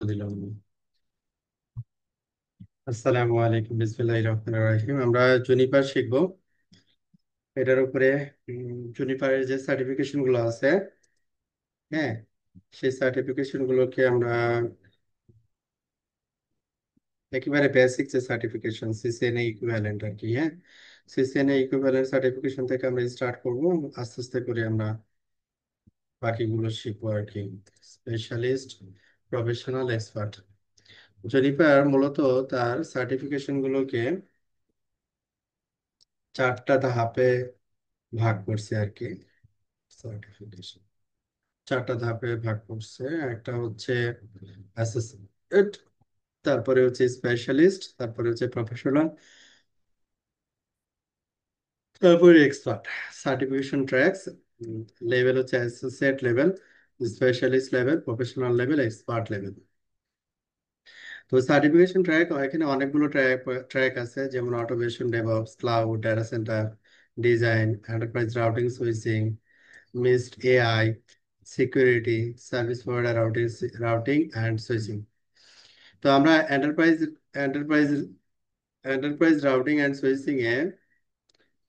দিলাম। আসসালামু আলাইকুম, বিসমিল্লাহির রহমানির রহিম। আমরা জুনিপার শিখবো। এটার উপরে জুনিপারের যে সার্টিফিকেশন গুলো আছে, হ্যাঁ, সেই সার্টিফিকেশন গুলোকে আমরা একেবারে বেসিক যে সার্টিফিকেশন সিসিএনএ ইকুইভ্যালেন্ট আর কি, হ্যাঁ, সিসিএনএ ইকুইভ্যালেন্ট সার্টিফিকেশন থেকে আমরা স্টার্ট করবো। আস্তে আস্তে করে আমরা বাকিগুলো শিখবো আর কি। Specialist, professional, expert. জুনিপার মূলত তার সার্টিফিকেশন গুলোকে চারটা ধাপে ভাগ করছে আর কি। সার্টিফিকেশন চারটা ধাপে ভাগ করছে। একটা হচ্ছে অ্যাসোসিয়েট, তারপরে হচ্ছে স্পেশালিস্ট, তারপরে হচ্ছে প্রফেশনাল, তারপরে এক্সপার্ট। সার্টিফিকেশন ট্র্যাকস লেভেল হচ্ছে associate level, specialist level, professional level, expert level. তো সার্টিফিকেশন ট্র্যাক, এখানে অনেকগুলো ট্র্যাক ট্র্যাক আছে, যেমন automation, DevOps, cloud, data centre, design, enterprise routing switching, missed AI, security, service provider routing, routing and switching. তো আমরা enterprise enterprise routing and switching A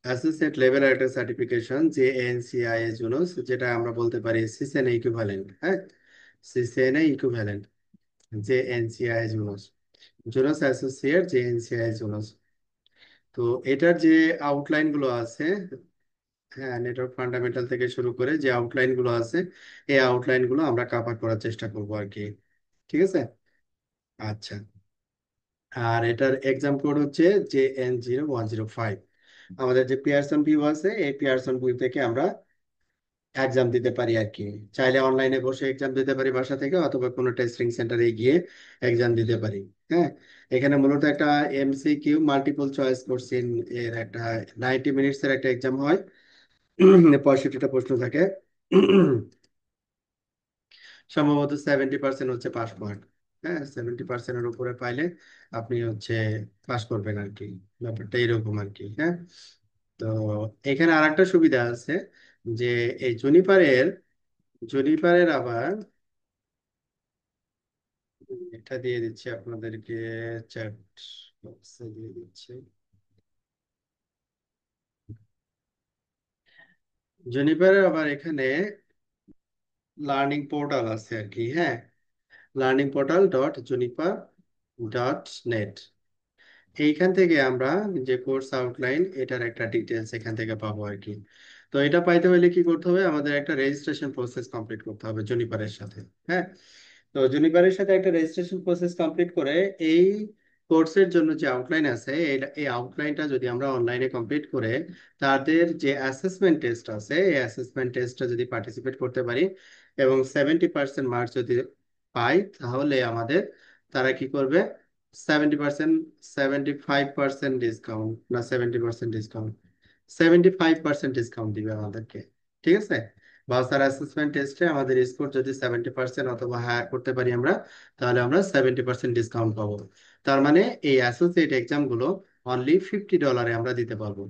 associate level একটা certification যে NCI জুনোস, যেটা আমরা বলতে পারি সিসিএনএ ইকুইভ্যালেন্ট, হ্যাঁ, সিসিএনএ ইকুইভ্যালেন্ট যে এনসিআই জুনোস, জুনোস অ্যাসোসিয়েট যে এনসিআই জুনোস। তো এটার যে আউটলাইন গুলো আছে, হ্যাঁ, নেটওয়ার্ক ফান্ডামেন্টাল থেকে শুরু করে যে আউটলাইন গুলো আছে, এই আউটলাইন গুলো আমরা কভার করার চেষ্টা করবো আর কি। ঠিক আছে। আচ্ছা। আর এটার এক্সাম কোড হচ্ছে JN0105। আমাদের যে পিয়ারসন ভিউ আছে, এই পিয়ারসন ভিউ থেকে আমরা এক্সাম দিতে পারি আর কি। চাইলে অনলাইনে বসে এক্সাম দিতে পারি বাসা থেকে, অথবা কোনো টেস্টিং সেন্টারে গিয়ে এক্সাম দিতে পারি। হ্যাঁ, এখানে মূলত একটা MCQ মাল্টিপল চয়েস কোশ্চেন এর একটা 90 মিনিটস এর একটা এক্সাম হয়। 65টা প্রশ্ন থাকে। সম্ভবত 70% হচ্ছে পাস পয়েন্ট। হ্যাঁ, 70%-এর উপরে পাইলে আপনি হচ্ছে পাস করবেন আর কি। ব্যাপারটা এরকম আর কি, হ্যাঁ। তো এখানে আরেকটা সুবিধা আছে যে এই জুনিপারের আবার এটা দিয়ে দিচ্ছি আপনাদেরকে, চ্যাট বক্সে দিয়ে দিচ্ছি। জুনিপারের আবার এখানে লার্নিং পোর্টাল আছে আর কি, হ্যাঁ, learningportal.juniper.net। এইখান থেকে আমরা যে কোর্স আউটলাইন, এটার একটা ডিটেলস এখান থেকে পাবো আর কি। তো এটা পাইতে হলে কি করতে হবে, আমাদের একটা রেজিস্ট্রেশন প্রসেস কমপ্লিট করতে হবে জুনিপারের সাথে। হ্যাঁ, তো জুনিপারের সাথে একটা রেজিস্ট্রেশন প্রসেস কমপ্লিট করে এই কোর্সের জন্য যে আউটলাইন আছে, এই আউটলাইনটা যদি আমরা অনলাইনে কমপ্লিট করে তাদের যে অ্যাসেসমেন্ট টেস্ট আছে, এই অ্যাসেসমেন্ট টেস্টটা যদি পার্টিসিপেট করতে পারি এবং 70% মার্কস যদি পাই, তাহলে আমাদের তারা কি করবে, 70%, 75% ডিসকাউন্ট, না 70% ডিসকাউন্ট, 75% ডিসকাউন্ট দিবে আমাদেরকে। ঠিক আছে। বা স্যার অ্যাসেসমেন্ট টেস্টে আমাদের স্কোর যদি 70% অথবা হায়ার করতে পারি আমরা, তাহলে আমরা 70% ডিসকাউন্ট পাবো। তার মানে এই অ্যাসোসিয়েট এক্সাম গুলো অনলি $50 আমরা দিতে পারবো।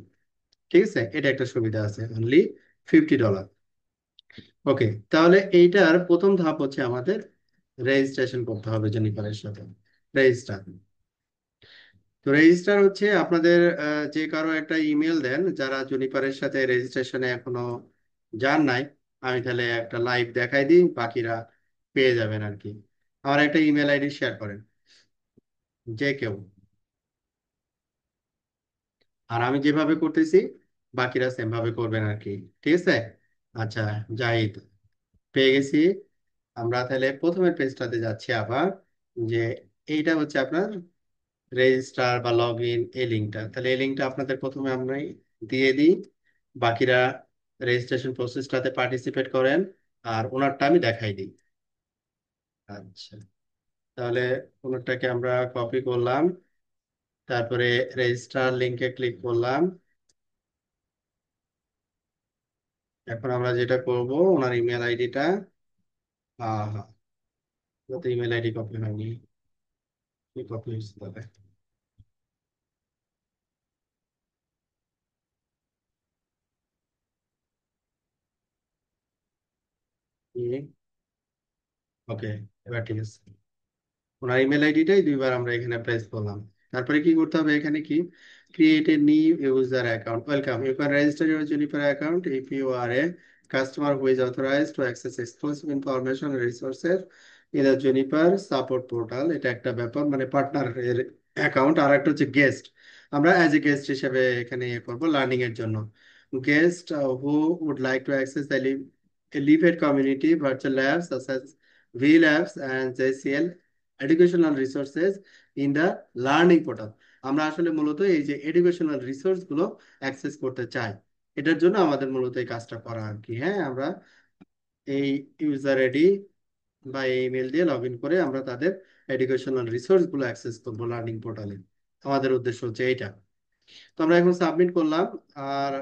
ঠিক আছে, এটা একটা সুবিধা আছে, অনলি $50। ওকে, তাহলে এইটার প্রথম ধাপ হচ্ছে আমাদের রেজিস্ট্রেশন করতে হবে জেনিফারের সাথে। রেজিস্টার। তো রেজিস্টার হচ্ছে আপনাদের যে কারো একটা ইমেল দেন, যারা জুনিপারের সাথে রেজিস্ট্রেশনে এখনো যান নাই, আমি তাহলে একটা লাইভ দেখাই দিই, বাকিরা পেয়ে যাবেন আর কি। আমার একটা ইমেল আইডি শেয়ার করেন যে কেউ, আর আমি যেভাবে করতেছি বাকিরা সেম ভাবে করবেন আর কি। ঠিক আছে। আচ্ছা, জাহিদ, পেয়ে গেছি। আমরা তাহলে প্রথমের পেজটাতে যাচ্ছি আবার, যে এইটা হচ্ছে আপনার রেজিস্টার বা লগ ইন, এই লিঙ্কটা, তাহলে এই লিঙ্কটা আপনাদের প্রথমে আমরা দিয়ে দিই। বাকিরা রেজিস্ট্রেশন প্রসেসটাতে পার্টিসিপেট করেন, আর ওনারটা আমি দেখাই দিই। আচ্ছা, তাহলে ওনারটাকে আমরা কপি করলাম, তারপরে রেজিস্টার লিঙ্কে ক্লিক করলাম। এখন আমরা যেটা করব, ওনার ইমেল আইডিটা, হ্যাঁ হ্যাঁ, তো ইমেল আইডি কপি হয়নি, কি কপি হয়েছে তাহলে? ওকে, এবার ঠিক আছে। ওনার ইমেল আইডিটাই দুইবার আমরা এখানে প্রেস করলাম। তারপরে কি করতে হবে, এখানে কি create a new user account, welcome, you can register your Juniper account if you are a customer who is authorised to access exclusive information resources in the Juniper support portal. এটা একটা ব্যাপার, মানে পার্টনার এর account. আর একটা হচ্ছে guest, আমরা as a guest হিসেবে এখানে ইয়ে করবো লার্নিং এর জন্য। Guest who would like to access the Elevate community virtual labs such as V Labs and JCL educational resources in the learning portal। আমরা আসলে মূলত এই যে এডুকেশনাল রিসোর্স গুলো অ্যাক্সেস করতে চাই, এটার জন্য আমাদের মূলত এই কাজটা করা আর কি। হ্যাঁ, আমরা এই ইউজার আইডি বা ইমেল দিয়ে লগ ইন করে আমরা তাদের এডুকেশনাল রিসোর্স গুলো অ্যাক্সেস করবো লার্নিং পোর্টালে। আমাদের উদ্দেশ্য হচ্ছে এইটা। তো আমরা এখন সাবমিট করলাম। আর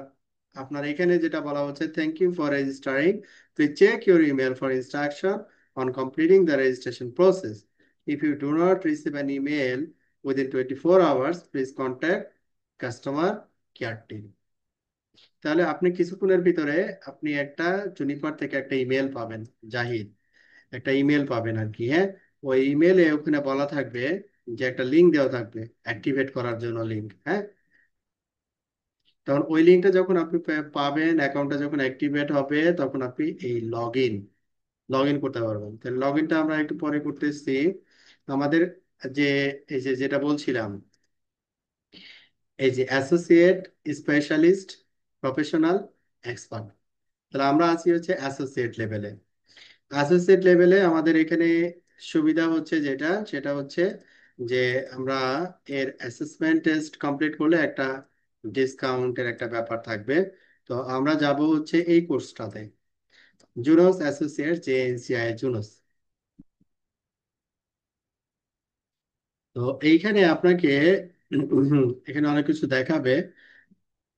আপনার এখানে যেটা বলা হচ্ছে, thank you for registering, please check your email for instruction on completing the registration process. If you do not receive an email within 24 hours, please contact customer care team. তাহলে আপনি কিছুক্ষণের ভিতরে আপনি একটা জুনিপার থেকে একটা ইমেল পাবেন, জাহিদ, একটা ইমেল পাবেন আর কি। হ্যাঁ, ওই ইমেলে ওখানে বলা থাকবে যে একটা লিঙ্ক দেওয়া থাকবে অ্যাক্টিভেট করার জন্য লিঙ্ক। হ্যাঁ, তখন ওই লিঙ্কটা যখন আপনি পাবেন, অ্যাকাউন্টটা যখন অ্যাক্টিভেট হবে, তখন আপনি এই লগ ইন করতে পারবেন। তাহলে লগ ইনটা আমরা একটু পরে করতেছি। আমাদের যে এই যে যেটা বলছিলাম, এই যে অ্যাসোসিয়েট, স্পেশালিস্ট, প্রফেশনাল, এক্সপার্ট, তাহলে আমরা আছি হচ্ছে অ্যাসোসিয়েট লেভেলে। অ্যাসোসিয়েট লেভেলে আমাদের এখানে সুবিধা হচ্ছে যেটা, সেটা হচ্ছে যে আমরা এর অ্যাসেসমেন্ট টেস্ট কমপ্লিট করলে একটা ডিসকাউন্টের একটা ব্যাপার থাকবে। তো আমরা যাব হচ্ছে এই কোর্সটাতে, জুনোস অ্যাসোসিয়েট JNCI জুনোস। তো এইখানে আপনাকে এখানে অনেক কিছু দেখাবে।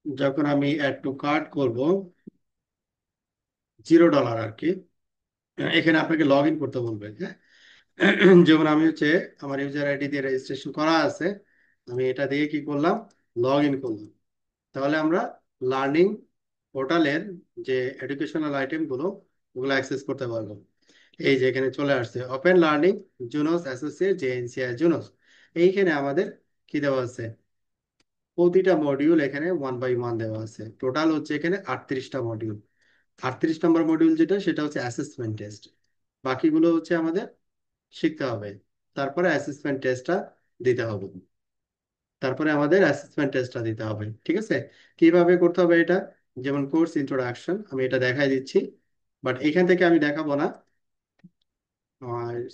যখন আমি অ্যাড টু কার্ট করব, $0 আর কি, এখানে আপনাকে লগ ইন করতে বলবে। হ্যাঁ, যেমন আমি হচ্ছে আমার ইউজার আইডি দিয়ে রেজিস্ট্রেশন করা আছে, আমি এটা দিয়ে কি করলাম, লগ ইন করলাম। তাহলে আমরা লার্নিং পোর্টালের যে এডুকেশনাল আইটেম গুলো, ওগুলো অ্যাক্সেস করতে পারবো। এই যে এখানে চলে আসছে ওপেন লার্নিং জুনোস অ্যাসোসিয়েট JNCI জুনোস। এইখানে আমাদের কি দেওয়া আছে, প্রতিটা মডিউল এখানে 1 by 1 দেওয়া আছে। টোটাল হচ্ছে এখানে 38টা মডিউল। 38 নম্বর মডিউল যেটা, সেটা হচ্ছে অ্যাসেসমেন্ট টেস্ট। বাকিগুলো হচ্ছে আমাদের শিখতে হবে, তারপরে অ্যাসেসমেন্ট টেস্টটা দিতে হবে। তারপরে আমাদের অ্যাসেসমেন্ট টেস্টটা দিতে হবে। ঠিক আছে, কিভাবে করতে হবে এটা, যেমন কোর্স ইন্ট্রোডাকশন, আমি এটা দেখাই দিচ্ছি, বাট এখান থেকে আমি দেখাবো না,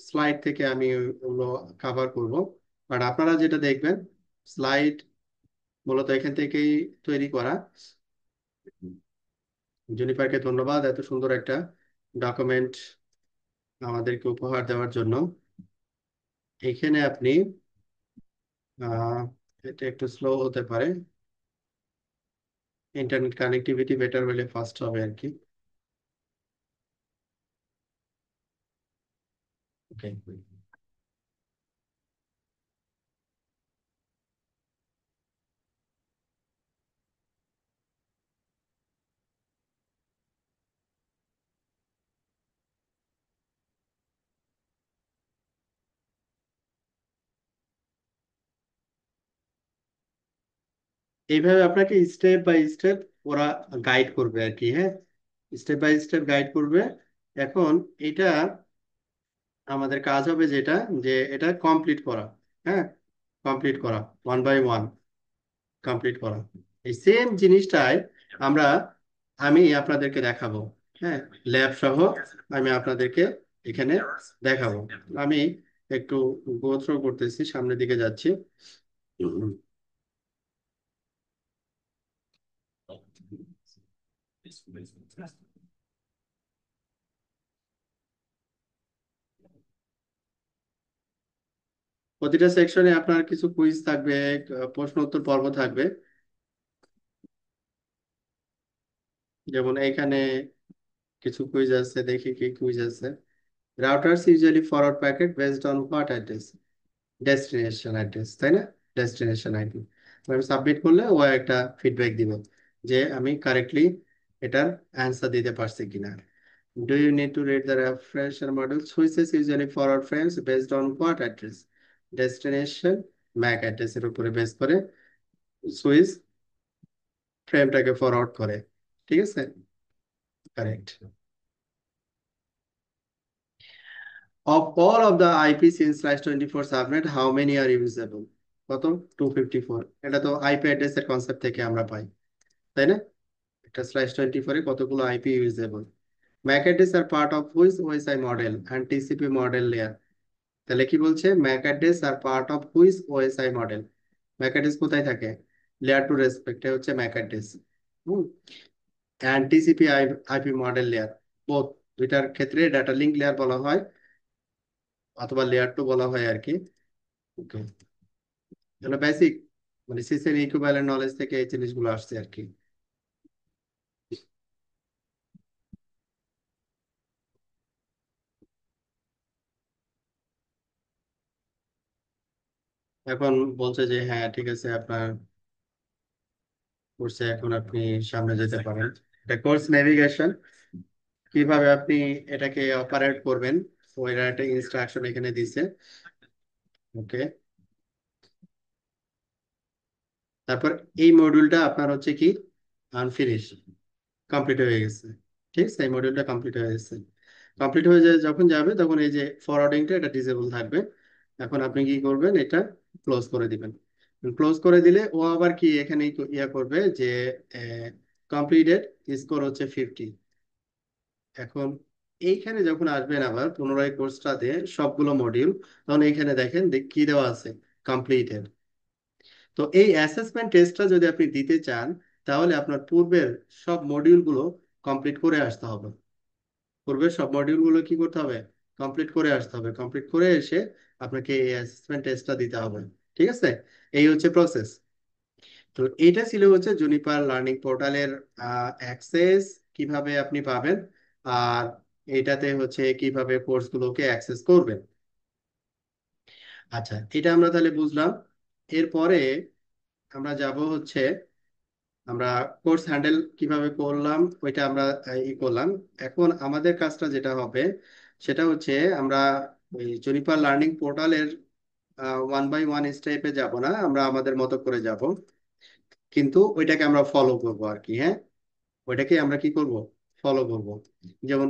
স্লাইড থেকে আমি ওগুলো কভার করব। বাট আপনারা যেটা দেখবেন, স্লাইড মূলত এখান থেকেই তৈরি করা। জুনিফারকে ধন্যবাদ এত সুন্দর একটা ডকুমেন্ট আমাদেরকে উপহার দেওয়ার জন্য। এখানে আপনি আহ, এটা একটু স্লো হতে পারে, ইন্টারনেট কানেক্টিভিটি বেটার হলে ফাস্ট হবে আর কি। ওকে, এইভাবে আপনাকে স্টেপ বাই স্টেপ ওরা গাইড করবে আর কি। হ্যাঁ, স্টেপ বাই স্টেপ গাইড করবে। এখন এটা আমাদের কাজ হবে যেটা, যে এটা কমপ্লিট করা। হ্যাঁ, কমপ্লিট করা, 1 by 1 কমপ্লিট করা। এই সেম জিনিসটাই আমরা, আমি আপনাদেরকে দেখাবো। হ্যাঁ, ল্যাব সহ আমি আপনাদেরকে এখানে দেখাবো। আমি একটু গো থ্রু করতেছি, সামনের দিকে যাচ্ছি। প্রতিটা সেকশনে আপনার কিছু কুইজ থাকবে, প্রশ্ন উত্তর পর্ব থাকবে। যেমন এখানে কিছু কুইজ আছে, দেখি কি কুইজ আছে। Routers usually forward packet based on what address, destination address, তাই না, ডেস্টিনেশন আইডি। আমি সাবমিট করলে ও একটা ফিডব্যাক দিব যে আমি কারেক্টলি এটার অ্যান্সার দিতে পারছি কিনা। Do you need to read the refresher module? Switches usually forward frames based on what address? Destination MAC অ্যাড্রেসের উপরে বেস করে সুইচ ফ্রেমটাকে ফরওয়ার্ড করে। ঠিক আছে, correct. Of all of the IPs in /24 subnet, how many are usable? কত? 254। এটা তো IP অ্যাড্রেসের concept থেকে আমরা পাই, তাই না? এটা /24 কতগুলো IP usable. MAC address are part of which OSI model and TCP model layer. তাহলে কি বলছে? MAC address are part of which OSI model. MAC address কোথায় থাকে? লেয়ার টু রেসপেক্টে হচ্ছে MAC address. Hmm. And TCP IP model layer, both দুইটার ক্ষেত্রে data link layer বলা হয় অথবা লেয়ার টু বলা হয় আর কি। ওকে, এগুলো বেসিক, মানে সিসের ইকুইভ্যালেন্ট নলেজ থেকে এই জিনিসগুলো আসছে আর কি। এখন বলছে যে হ্যাঁ ঠিক আছে, আপনার কোর্সে এখন আপনি সামনে যেতে পারেন। এটা কোর্স নেভিগেশন, কিভাবে আপনি এটাকে অপারেট করবেন, ওই একটা ইনস্ট্রাকশন এখানে দিছে। ওকে, তারপর এই মডিউলটা আপনার হচ্ছে কি আনফিনিশ, কমপ্লিট হয়ে গেছে। ঠিক আছে, এই মডিউলটা কমপ্লিট হয়ে গেছে। কমপ্লিট হয়ে যায় যখন যাবে তখন এই যে ফরওয়ার্ডিংটা এটা ডিসেবল থাকবে। এখন আপনি কি করবেন, এটা ক্লোজ করে দিবেন। ক্লোজ করে দিলে ও আবার কি এখানে ইয়া করবে যে কমপ্লিটেড, স্কোর হচ্ছে 50। এখন এইখানে যখন আসবেন আবার পুনরায় কোর্সটাতে সবগুলো মডিউল, তখন এইখানে দেখেন কি দেওয়া আছে, কমপ্লিটেড। তো এই অ্যাসেসমেন্ট টেস্টটা যদি আপনি দিতে চান, তাহলে আপনার পূর্বের সব মডিউলগুলো কমপ্লিট করে আসতে হবে। পূর্বের সব মডিউলগুলো কি করতে হবে? কমপ্লিট করে আসতে হবে। কমপ্লিট করে এসে আপনাকে এই অ্যাসেসমেন্ট টেস্টটা দিতে হবে। ঠিক আছে, এই হচ্ছে প্রসেস। তো এটা ছিল হচ্ছে জুনিপার লার্নিং পোর্টালের অ্যাক্সেস, কিভাবে আপনি পাবেন, আর এইটাতে হচ্ছে কিভাবে কোর্সগুলোকে অ্যাক্সেস করবেন। আচ্ছা, এটা আমরা তাহলে বুঝলাম। এরপরে আমরা যাব হচ্ছে, আমরা কোর্স হ্যান্ডেল কিভাবে করলাম ওইটা আমরা করলাম। এখন আমাদের কাজটা যেটা হবে সেটা হচ্ছে, আমরা ওই জুনিপার লার্নিং পোর্টালের ওয়ান বাই ওয়ান স্টেপে যাব না, আমরা আমাদের মতো করে যাব। কিন্তু ওইটাকে আমরা ফলো করব আর কি। হ্যাঁ, ওইটাকে আমরা কি করব? ফলো করব। যেমন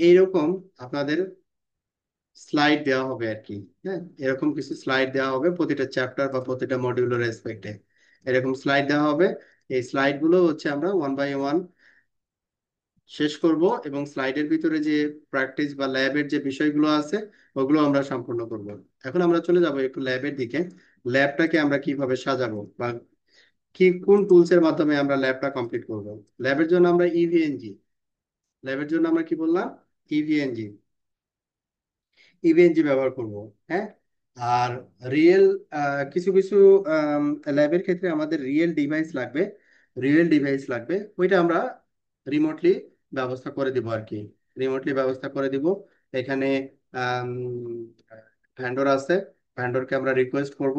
এইরকম আপনাদের স্লাইড দেওয়া হবে আর কি। হ্যাঁ, এরকম কিছু স্লাইড দেওয়া হবে প্রতিটা চ্যাপ্টার বা প্রতিটা মডিউলের রেসপেক্টে। এরকম স্লাইড দেওয়া হবে। এই স্লাইড গুলো হচ্ছে আমরা ওয়ান বাই ওয়ান শেষ করব, এবং স্লাইডের ভিতরে যে প্র্যাকটিস বা ল্যাবের যে বিষয়গুলো আছে ওগুলো আমরা সম্পূর্ণ করব। এখন আমরা চলে যাব একটু ল্যাবের দিকে। ল্যাবটাকে আমরা কিভাবে সাজাবো, বা কি কোন টুলস এর মাধ্যমে আমরা ল্যাবটা কমপ্লিট করব। ল্যাবের জন্য আমরা ইভিএনজি, ল্যাবের জন্য আমরা কি বললাম, ইভিএনজি, ইভিএনজি ব্যবহার করব। হ্যাঁ, আর রিয়েল কিছু কিছু ল্যাবের ক্ষেত্রে আমাদের রিয়েল ডিভাইস লাগবে। রিয়েল ডিভাইস লাগবে, ওইটা আমরা রিমোটলি ব্যবস্থা করে দিব আর কি। রিমোটলি ব্যবস্থা করে দিব। এখানে ভ্যান্ডর আছে, ভ্যান্ডরকে আমরা রিকোয়েস্ট করব।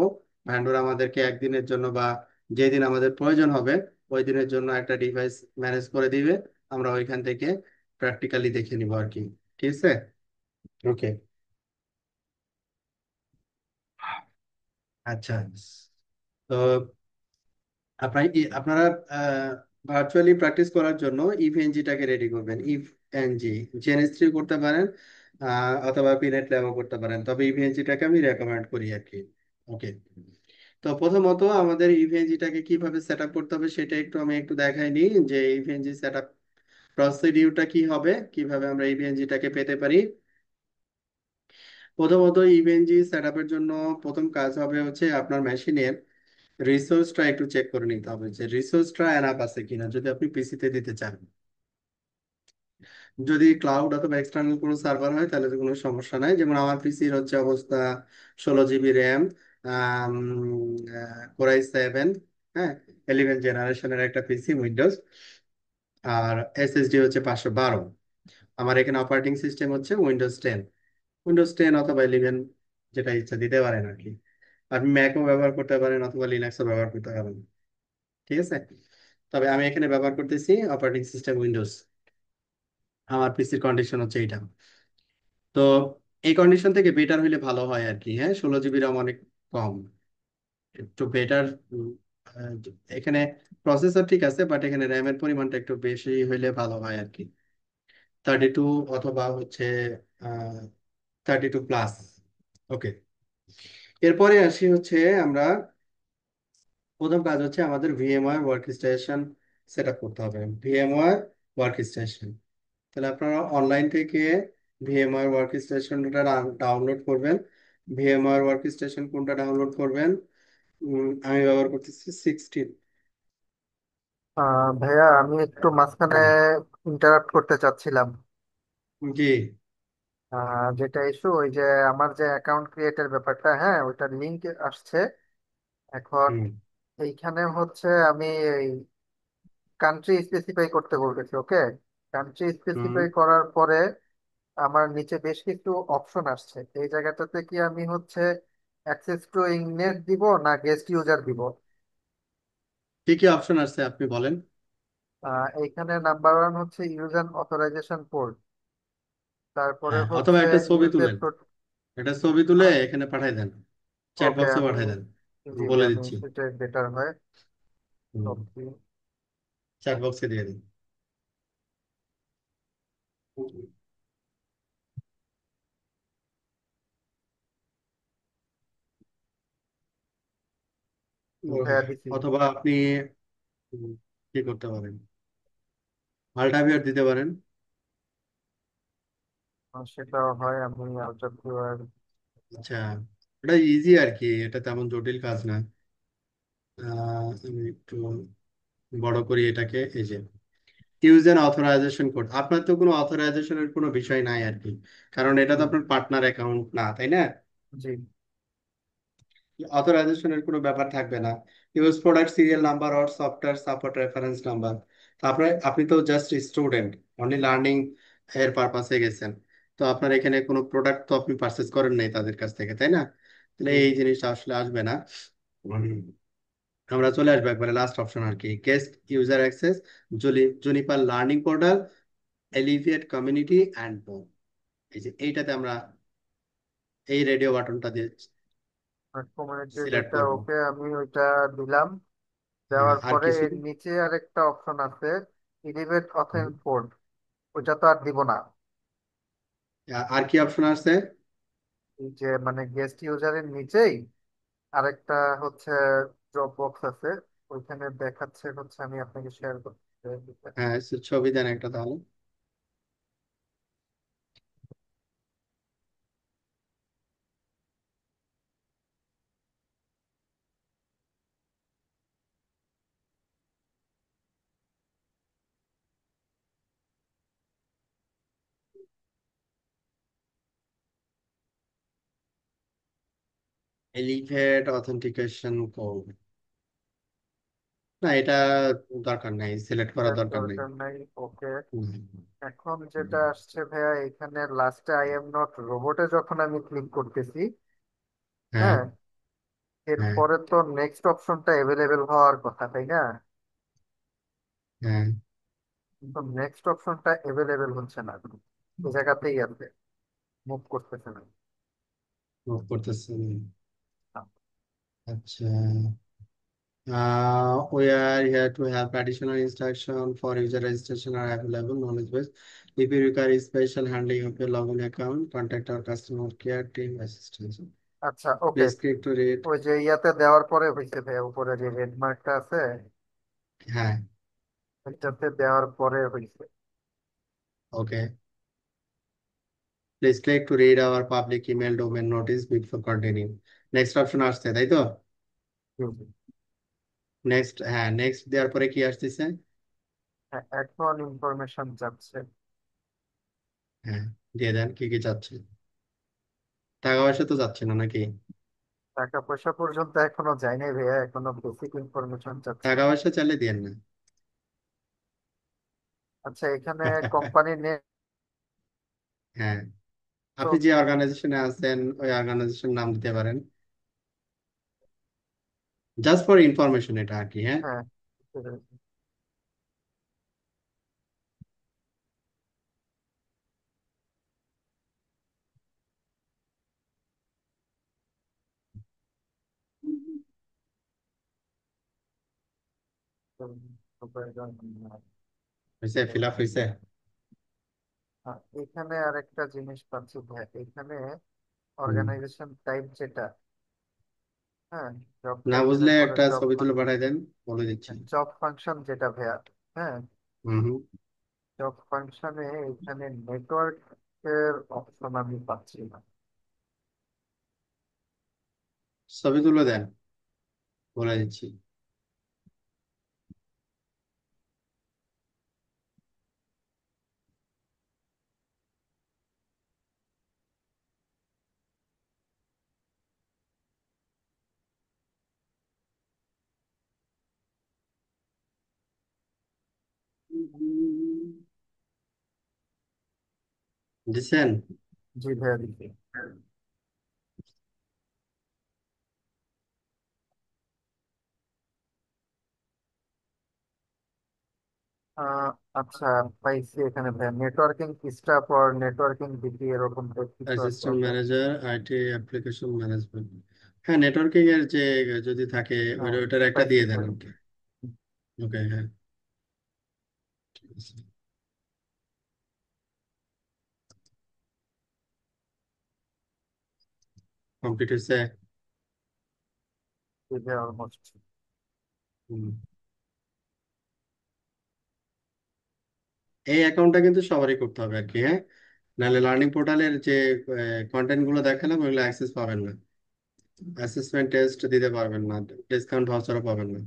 ভ্যান্ডর আমাদেরকে একদিনের জন্য বা যেদিন আমাদের প্রয়োজন হবে ওই দিনের জন্য একটা ডিভাইস ম্যানেজ করে দিবে। আমরা ওইখান থেকে প্র্যাকটিক্যালি দেখে নিব আর কি। ঠিক আছে, ওকে। আচ্ছা, তো আপনারা ভার্চুয়ালি প্র্যাকটিস করার জন্য ইফ এনজিটাকে রেডি করবেন। ইফ এনজি জেনএস3 করতে পারেন, অথবা পিনেট ল্যাবও করতে পারেন, তবে ইফ এনজিটাকে আমি রেকমেন্ড করি আর কি। ওকে, তো প্রথমত আমাদের ইভএনজিটাকে কিভাবে সেট আপ করতে হবে সেটা আমি একটু দেখাই নিই, যে ইভএনজি সেট আপ প্রসিডিউরটা কি হবে, কিভাবে আমরা ইভএনজিটাকে পেতে পারি। প্রথমত ইভএনজি সেট আপের জন্য প্রথম কাজ হবে হচ্ছে আপনার মেশিনের রিসোর্সটা একটু চেক করে নিতে হবে, যে রিসোর্সটা এনাফ আছে কিনা যদি আপনি পিসিতে দিতে চান। যদি ক্লাউড অথবা এক্সটার্নাল কোনো সার্ভার হয় তাহলে তো কোনো সমস্যা নাই। যেমন আমার পিসির হচ্ছে অবস্থা 16 জিবি র্যাম, কোরাই 7, হ্যাঁ, 11 জেনারেশনের একটা পিসি উইন্ডোজ, আর এসএসডি হচ্ছে 512। আমার এখানে অপারেটিং সিস্টেম হচ্ছে উইন্ডোজ 10। উইন্ডোজ 10 অথবা 11, যেটা ইচ্ছা দিতে পারেন আর কি। আপনি ম্যাকও ব্যবহার করতে পারেন অথবা লিনাক্সও ব্যবহার করতে পারেন। ঠিক আছে, তবে আমি এখানে ব্যবহার করতেছি অপারেটিং সিস্টেম উইন্ডোজ। আমার পিসির কন্ডিশন হচ্ছে এইটা। তো এই কন্ডিশন থেকে বেটার হইলে ভালো হয় আর কি। হ্যাঁ, 16 জিবি র্যাম অনেক কম, একটু বেটার। এখানে প্রসেসর ঠিক আছে, বাট এখানে র্যামের পরিমাণটা একটু বেশি হইলে ভালো হয় আর কি। 32 অথবা হচ্ছে 32+। ওকে, এরপরে আসি হচ্ছে আমরা, প্রথম কাজ হচ্ছে আমাদের VMware work station set up করতে হবে। ভিএমওয়ার ওয়ার্ক স্টেশন, তাহলে আপনারা অনলাইন থেকে ভিএমওয়ার ওয়ার্ক স্টেশনটা ডাউনলোড করবেন। ভিএমওয়ার ওয়ার্ক স্টেশন কোনটা ডাউনলোড করবেন? আমি ব্যবহার করতেছি 16। ভাইয়া আমি একটু মাঝখানে ইন্টারাপ্ট করতে চাচ্ছিলাম। জি। যেটা ইস্যু ওই যে আমার যে অ্যাকাউন্ট ক্রিয়েটের ব্যাপারটা, হ্যাঁ ওইটার লিংক আসছে এখন। হুম। এইখানে হচ্ছে আমি এই কান্ট্রি স্পেসিফাই করতে বলতেছি, ওকে। কান্ট্রি হুম। স্পেসিফাই করার পরে আমার নিচে বেশ কিছু অপশন আসছে। এই জায়গাটাতে কি আমি হচ্ছে অ্যাক্সেস টু ইংনেট দিব না গেস্ট ইউজার দিব? কি কি অপশন আছে আপনি বলেন। এইখানে নাম্বার ওয়ান হচ্ছে ইউজ অ্যান্ড অথরাইজেশন পোর্ট, তারপরে হ্যাঁ, অথবা হচ্ছে একটা ছবি ইউজ এ, তুলেন, একটা ছবি তুলে এখানে পাঠাই দেন, চ্যাট ওকে বক্সে আমি, পাঠাই দেন। জি বলে আমি দিচ্ছি। সেটা বেটার হয়। ওকে, চ্যাট বক্সে দিয়ে দিন। ওকে, ভাইয়া দিছি। অথবা আপনি উম, কি করতে পারেন, আল্টাভিয়ার দিতে পারেন। সেটাও হয়, আমি আউটার আচ্ছা, এটা ইজি আর কি, এটা তেমন জটিল কাজ না। আমি একটু বড় করি এটাকে, এই যে ইউজ এন্ড অথরাইজেশন কোড। আপনার তো কোনো অথরাইজেশনের কোনো বিষয় নাই আর কি, কারণ এটা তো আপনার পার্টনার অ্যাকাউন্ট না, তাই না? জি। অথরাইজেশনের কোনো ব্যাপার থাকবে না। Use product serial number or software support reference number. তারপরে আপনি তো জাস্ট স্টুডেন্ট, অনলি লার্নিং এর পারপাসে গেছেন। তো আপনার এখানে কোনো প্রোডাক্ট তো আপনি পারচেজ করেন নাই তাদের কাছ থেকে, তাই না? তাহলে জি। এই জিনিসটা আসলে আসবে না। উম, আমরা চলে আসবো একবারে লাস্ট অপশন আর কি, guest user access, Juniper learning portal, alleviate community and more. এই যে এইটাতে আমরা এই রেডিও বাটনটা দিয়ে কমিউনিটি সিলেক্ট যেটা, করব। ওকে আমি ওইটা দিলাম। হ্যাঁ, দেওয়ার আর পরে কিছু? এর নিচে আরেকটা অপশন আছে, ইলিভেট অথেন পোর্ট, ওইটা তো আর দিব না। আর কি অপশন আছে? এই যে মানে গেস্ট ইউজারের নিচেই আরেকটা হচ্ছে ড্রপ বক্স আছে, ওইখানে দেখাচ্ছে হচ্ছে, আমি আপনাকে শেয়ার করতে। হ্যাঁ, ছবি দেন একটা তাহলে। এলিভেট অথেন্টিকেশন কোড, না এটা দরকার নাই, সিলেক্ট করার এটার দরকার নেই। দরকার নাই, ওকে। হুম, এখন যেটা আসছে ভাইয়া, এখানে লাস্টে আই এম নট রোবটে যখন আমি ক্লিক করতেছি, হ্যাঁ। হ্যাঁ, হ্যাঁ। এরপরে তো নেক্সট অপশনটা অ্যাভেলেবেল হওয়ার কথা, তাই না? হ্যাঁ, কিন্তু নেক্সট অপশনটা অ্যাভেলেবেল হচ্ছে না, এই জায়গাতেই আছে, মুভ করতেছে না। মুভ করতেছে। আচ্ছা, we are here to have additional instruction for user registration are available knowledge base. If you require special handling of your login account, contact our customer care team assistance. আচ্ছা, ওকে। Please click to read. ওই যে ইয়াতে দেওয়ার পরে হয়েছে ভাইয়া, উপরে যে রেড মার্কটা আছে, হ্যাঁ। ওইটাতে দেওয়ার পরে হয়েছে। Okay. Please click to read our public email domain notice before continuing. Next option আসছে, তাই তো? নেক্সট, হ্যাঁ নেক্সট দেওয়ার পরে কি আসতেছে? হ্যাঁ, এখন ইনফরমেশন যাচ্ছে। হ্যাঁ, দিয়ে দেন কি কি চাচ্ছে। টাকা পয়সা তো যাচ্ছে না নাকি? টাকা পয়সা পর্যন্ত এখনো যায় নাই ভাইয়া, এখনো বেসিক ইনফরমেশন যাচ্ছে। টাকা পয়সা চাইলে দিয়েন না। আচ্ছা, এখানে কোম্পানি নেম হ্যাঁ, তো, আপনি যে অর্গানাইজেশনে আছেন ওই অর্গানাইজেশন নাম দিতে পারেন, জাস্ট ফর ইনফরমেশন এটা আর কি। হ্যাঁ। হ্যাঁ বুঝতে পেরেছি। হয়েছে, ফিল আপ হয়েছে। এখানে আরেকটা জিনিস পাচ্ছি ভাই, এখানে হুম। অর্গানাইজেশন টাইপ যেটা, হ্যাঁ, জব না বুঝলে টাইটেলের পরে একটা ছবি তুলে পাঠাই দেন, বলে দিচ্ছি। জব ফাংশন যেটা ভাইয়া, হ্যাঁ, হুম হুম। জব ফাংশনে এখানে নেটওয়ার্ক এর অপশন আমি পাচ্ছি না। ছবি তুলে দেন, বলে দিচ্ছি। দিচ্ছেন? জি ভাইয়া দিচ্ছি। আহ, আচ্ছা, পাইছি এখানে ভাইয়া, নেটওয়ার্কিং স্টাফ আর নেটওয়ার্কিং ভিপি এরকম তো কিছু আছে, assistant okay. Manager, IT application management. হ্যাঁ, নেটওয়ার্কিং এর যে যদি থাকে, হ্যাঁ, ওইটার একটা পাইছি দিয়ে দেন ভাইয়া। ওকে। ওকে, হ্যাঁ, ঠিক আছে। কমপ্লিট হয়েছে। জি ভাইয়া, অলমোস্ট। হুম। এই অ্যাকাউন্টটা কিন্তু সবারই করতে হবে আর কি, হ্যাঁ। নাহলে লার্নিং পোর্টালের যে কন্টেন্ট গুলো দেখালাম, ওইগুলো অ্যাক্সেস পাবেন না। অ্যাসেসমেন্ট টেস্ট দিতে পারবেন না, ডিসকাউন্ট ভাউচারও পাবেন না।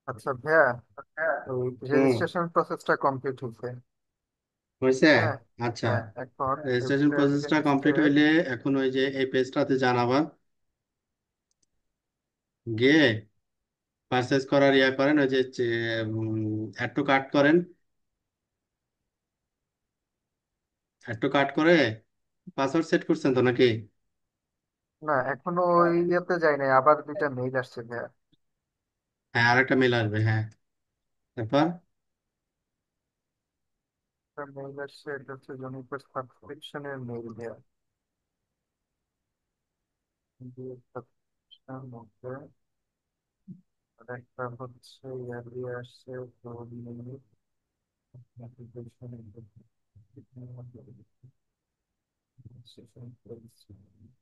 আচ্ছা ভাইয়া, ওই হুম। রেজিস্ট্রেশন প্রসেসটা কমপ্লিট হয়েছে। হয়েছে। হ্যাঁ, আচ্ছা, হ্যাঁ, এখন রেজিস্ট্রেশন এপ্রিল প্রসেসটা টেক্সটে, কমপ্লিট হইলে এখন ওই যে এই পেজটাতে জানাবা, গিয়ে পারচেস করার ইয়া করেন, ওই যে অ্যাড টু কার্ট করেন। অ্যাড টু কার্ট করে পাসওয়ার্ড সেট করছেন তো নাকি? না এখনো ওই ইয়েতে যাই নাই, আবার দুইটা মেইল আসছে ভাইয়া। হ্যাঁ, আর একটা মেল আসবে, হ্যাঁ। তারপর একটা মেইল আসছে, এটা হচ্ছে জনিপের সাবস্ক্রিপশনের মেইল ভাইয়া। সাবস্ক্রিপশন মধ্যে আর একটা হচ্ছে ইয়ারলি আসছে, তো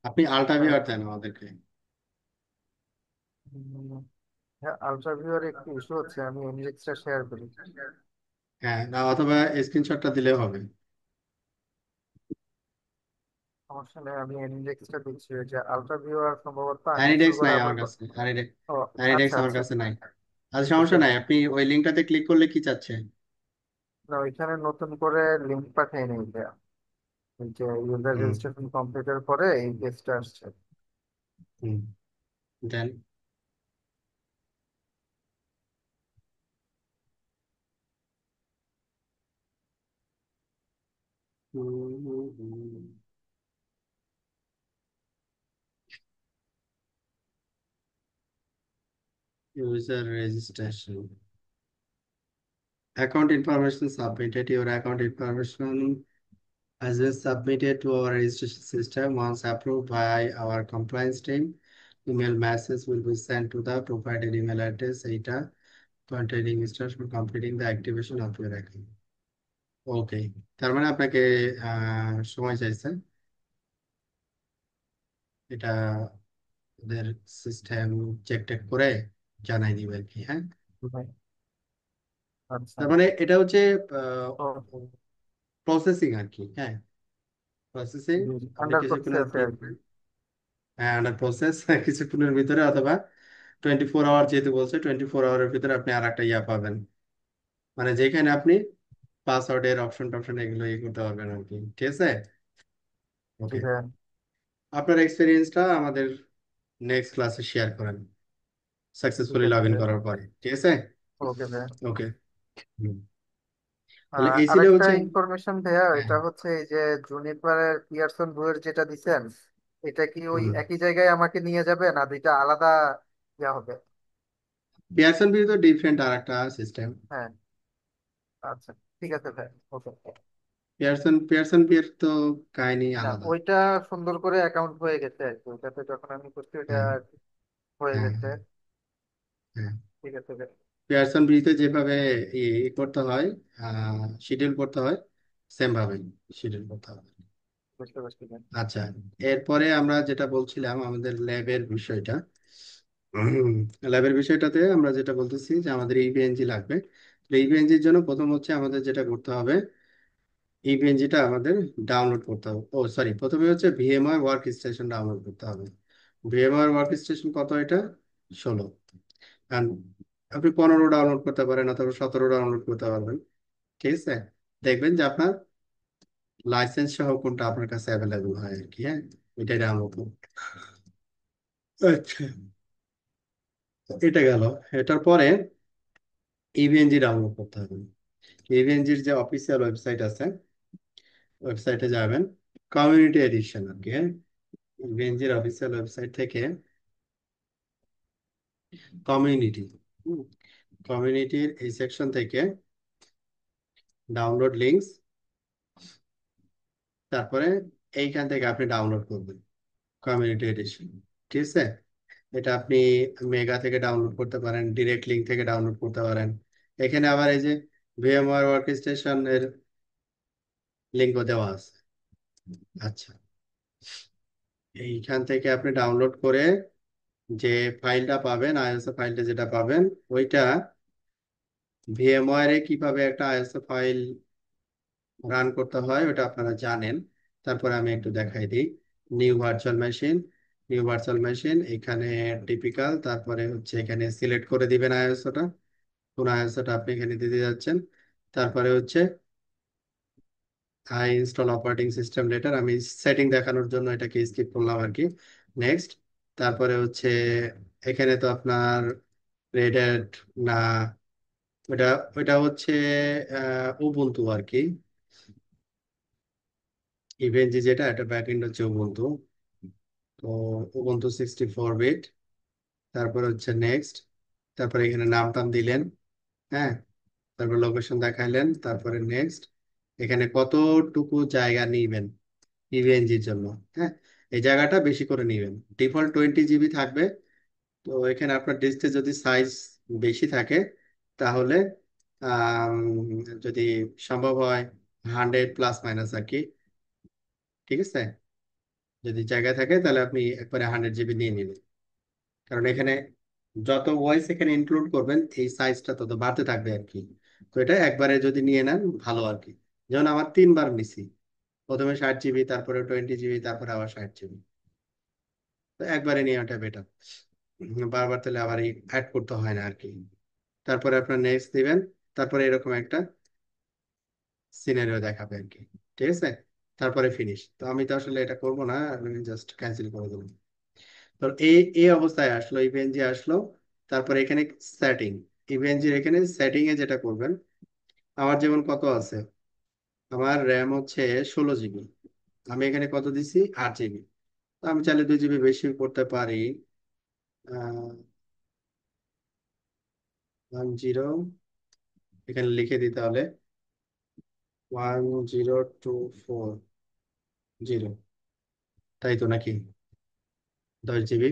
আপনি আলটাভিউ হ্যাঁ, দেন আমাদেরকে। হ্যাঁ, আলট্রাভিউর একটু ইস্যু হচ্ছে, আমি ইনডেক্সটা শেয়ার করি। হ্যাঁ, না, অথবা স্ক্রিনশটটা দিলেও হবে। সমস্যা নেই, আমি ইনডেক্সটা দিচ্ছি, ওই যে আলট্রাভিউ আর সম্ভবত আনইনস্টল অ্যানিডেক্স করে নাই আবার আমার কাছে, ও, অ্যানিডেক্স আচ্ছা আমার আচ্ছা, কাছে নাই। আচ্ছা, বুঝতে সমস্যা নাই, পারছি। আপনি ওই লিঙ্কটাতে ক্লিক করলে কি চাচ্ছেন? না, ওইখানে নতুন করে লিঙ্ক পাঠিয়ে নেই ভাইয়া, ওই যে ইউজার হুম রেজিস্ট্রেশন কমপ্লিটের পরে এই পেজটা আসছে। হুম। দেন। User registration. Account information submitted. Your account information has been submitted to our registration system. Once approved by our compliance team, email message will be sent to the provided email address eta containing instructions for completing the activation of your account. ওকে, তার মানে আপনাকে সময় চাইছে, এটা ওদের system check take করে জানাই দিবে আর কি, হ্যাঁ। আচ্ছা। তার মানে এটা হচ্ছে ওকে। প্রসেসিং আর কি, হ্যাঁ, প্রসেসিং। আপনি আন্ডার কিছুক্ষণের প্রসেস আর কি। হ্যাঁ আন্ডার প্রসেস কিছুক্ষণের ভিতরে, অথবা 24 আওয়ার, যেহেতু বলছে 24 আওয়ারের ভিতরে আপনি আর একটা ইয়া পাবেন, মানে যেখানে আপনি পাসওয়ার্ডের অপশন টপশন এগুলো ইয়ে করতে পারবেন আর কি, ঠিক আছে। জি ওকে, ভাইয়া। আপনার এক্সপিরিয়েন্সটা আমাদের নেক্সট ক্লাসে শেয়ার করেন ঠিক সাকসেসফুলি আছে লগ ইন ভাইয়া। করার পরে, ঠিক আছে। ওকে ভাইয়া। ওকে। তাহলে এই ছিল আরেকটা হচ্ছে, ইনফরমেশন ভাইয়া, হ্যাঁ, এটা হচ্ছে এই যে জুনিপারের পিয়ারসন ব্রুয়ের যেটা দিছেন, এটা কি ওই হুম, একই জায়গায় আমাকে নিয়ে যাবে না দুইটা আলাদা ইয়া হবে? পিয়ারসন বি তো ডিফারেন্ট আর একটা সিস্টেম। হ্যাঁ। আচ্ছা, ঠিক আছে ভাই। ওকে। পিয়ারসন বিয়ের তো কাহিনী না, আলাদা। ওইটা সুন্দর করে অ্যাকাউন্ট হয়ে গেছে আর কি, ওইটাতে যখন আমি করছি ওইটা হ্যাঁ, হয়ে হ্যাঁ, গেছে। হ্যাঁ। ঠিক আছে ভাই। পিয়ারসন ব্রিজে যেভাবে করতে হয়, শিডিউল করতে হয়, সেম ভাবে শিডিউল করতে হবে। বুঝতে পারছি ভাই। আচ্ছা, এরপরে আমরা যেটা বলছিলাম আমাদের ল্যাবের বিষয়টা, ল্যাবের বিষয়টাতে আমরা যেটা বলতেছি যে আমাদের ইভিএনজি লাগবে। ইভিএনজির জন্য প্রথম হচ্ছে আমাদের যেটা করতে হবে, ইভিএনজিটা আমাদের ডাউনলোড করতে হবে। ও সরি, প্রথমে হচ্ছে ভিএমআর ওয়ার্ক স্টেশন ডাউনলোড করতে হবে। ভিএমআর ওয়ার্ক স্টেশন কত এটা? 16। কারণ আপনি 15 ডাউনলোড করতে পারেন অথবা 17 ডাউনলোড করতে পারবেন, ঠিক আছে। দেখবেন যে আপনার লাইসেন্স সহ কোনটা আপনার কাছে অ্যাভেলেবল হয় আর কি, হ্যাঁ, এটাই ডাউনলোড করুন। আচ্ছা, এটা গেল। এটার পরে ইভিএনজি ডাউনলোড করতে হবে। ইভিএনজির যে অফিসিয়াল ওয়েবসাইট আছে, ওয়েবসাইটে যাবেন, কমিউনিটি এডিশন আর কি, হ্যাঁ, ইভিএনজির অফিসিয়াল ওয়েবসাইট থেকে কমিউনিটি, কমিউনিটির এই সেকশন থেকে ডাউনলোড লিঙ্কস, তারপরে এইখান থেকে আপনি ডাউনলোড করবেন কমিউনিটি এডিশন, ঠিক আছে। এটা আপনি মেগা থেকে ডাউনলোড করতে পারেন, ডিরেক্ট লিঙ্ক থেকে ডাউনলোড করতে পারেন। এখানে আবার এই যে ভিএমওয়ার ওয়ার্ক স্টেশনের লিঙ্কও দেওয়া আছে। আচ্ছা, এইখান থেকে আপনি ডাউনলোড করে যে ফাইলটা পাবেন, আইএসও ফাইলটা যেটা পাবেন, ওইটা ভিএমওয়ার এ কিভাবে একটা আইএসও ফাইল রান করতে হয় ওটা আপনারা জানেন। তারপরে আমি একটু দেখাই দিই। New virtual machine, new virtual machine, এখানে টিপিক্যাল, তারপরে হচ্ছে এখানে সিলেক্ট করে দিবেন আইএসওটা, কোন আইএসওটা আপনি এখানে দিতে যাচ্ছেন। তারপরে হচ্ছে I install operating system letter, আমি সেটিং দেখানোর জন্য এটাকে স্কিপ করলাম আর কি। নেক্সট, তারপরে হচ্ছে এখানে তো আপনার রেড হ্যাট না, ওটা ওটা হচ্ছে উবুন্টু আর কি। ইভেন্ট যেটা, এটা ব্যাকএন্ড হচ্ছে উবুন্টু। তো উবুন্টু 64 বিট। তারপর হচ্ছে নেক্সট, তারপরে এখানে নাম টাম দিলেন, হ্যাঁ, তারপর লোকেশন দেখাইলেন, তারপরে নেক্সট, এখানে কতটুকু জায়গা নিবেন ইভিএনজির জন্য, হ্যাঁ, এই জায়গাটা বেশি করে নিবেন। ডিফল্ট 20 জিবি থাকবে। তো এখানে আপনার ডিস্কে যদি সাইজ বেশি থাকে, তাহলে আম, যদি সম্ভব হয় 100 প্লাস মাইনাস আর কি, ঠিক আছে। যদি জায়গা থাকে তাহলে আপনি একবারে 100 জিবি নিয়ে নিবেন। কারণ এখানে যত ভয়েস এখানে ইনক্লুড করবেন এই সাইজটা তত বাড়তে থাকবে আর কি। তো এটা একবারে যদি নিয়ে নেন ভালো আর কি। যেমন আমার 3 বার নিছি, প্রথমে 60 জিবি, তারপরে 20 জিবি, তারপরে আবার 60 জিবি। তো একবারে নেওয়াটা বেটার, বারবার তাহলে আবার অ্যাড করতে হয় না আর কি। তারপরে আপনার নেক্সট দিবেন, তারপরে এরকম একটা সিনারিও দেখাবে আর কি, ঠিক আছে। তারপরে ফিনিশ। তো আমি তো আসলে এটা করবো না, আমি জাস্ট ক্যান্সেল করে দেবো। তো এই এই অবস্থায় আসলো, ইভিএনজি আসলো। তারপরে এখানে সেটিং, ইভিএনজির এখানে সেটিং এ যেটা করবেন, আমার যেমন কত আছে, আমার র্যাম হচ্ছে 16 জিবি, আমি এখানে কত দিছি, 8 জিবি। আমি চাইলে 2 জিবি বেশি করতে পারি। 10, এখানে লিখে দিতে হলে 1024 তাই তো নাকি? 10 জিবি,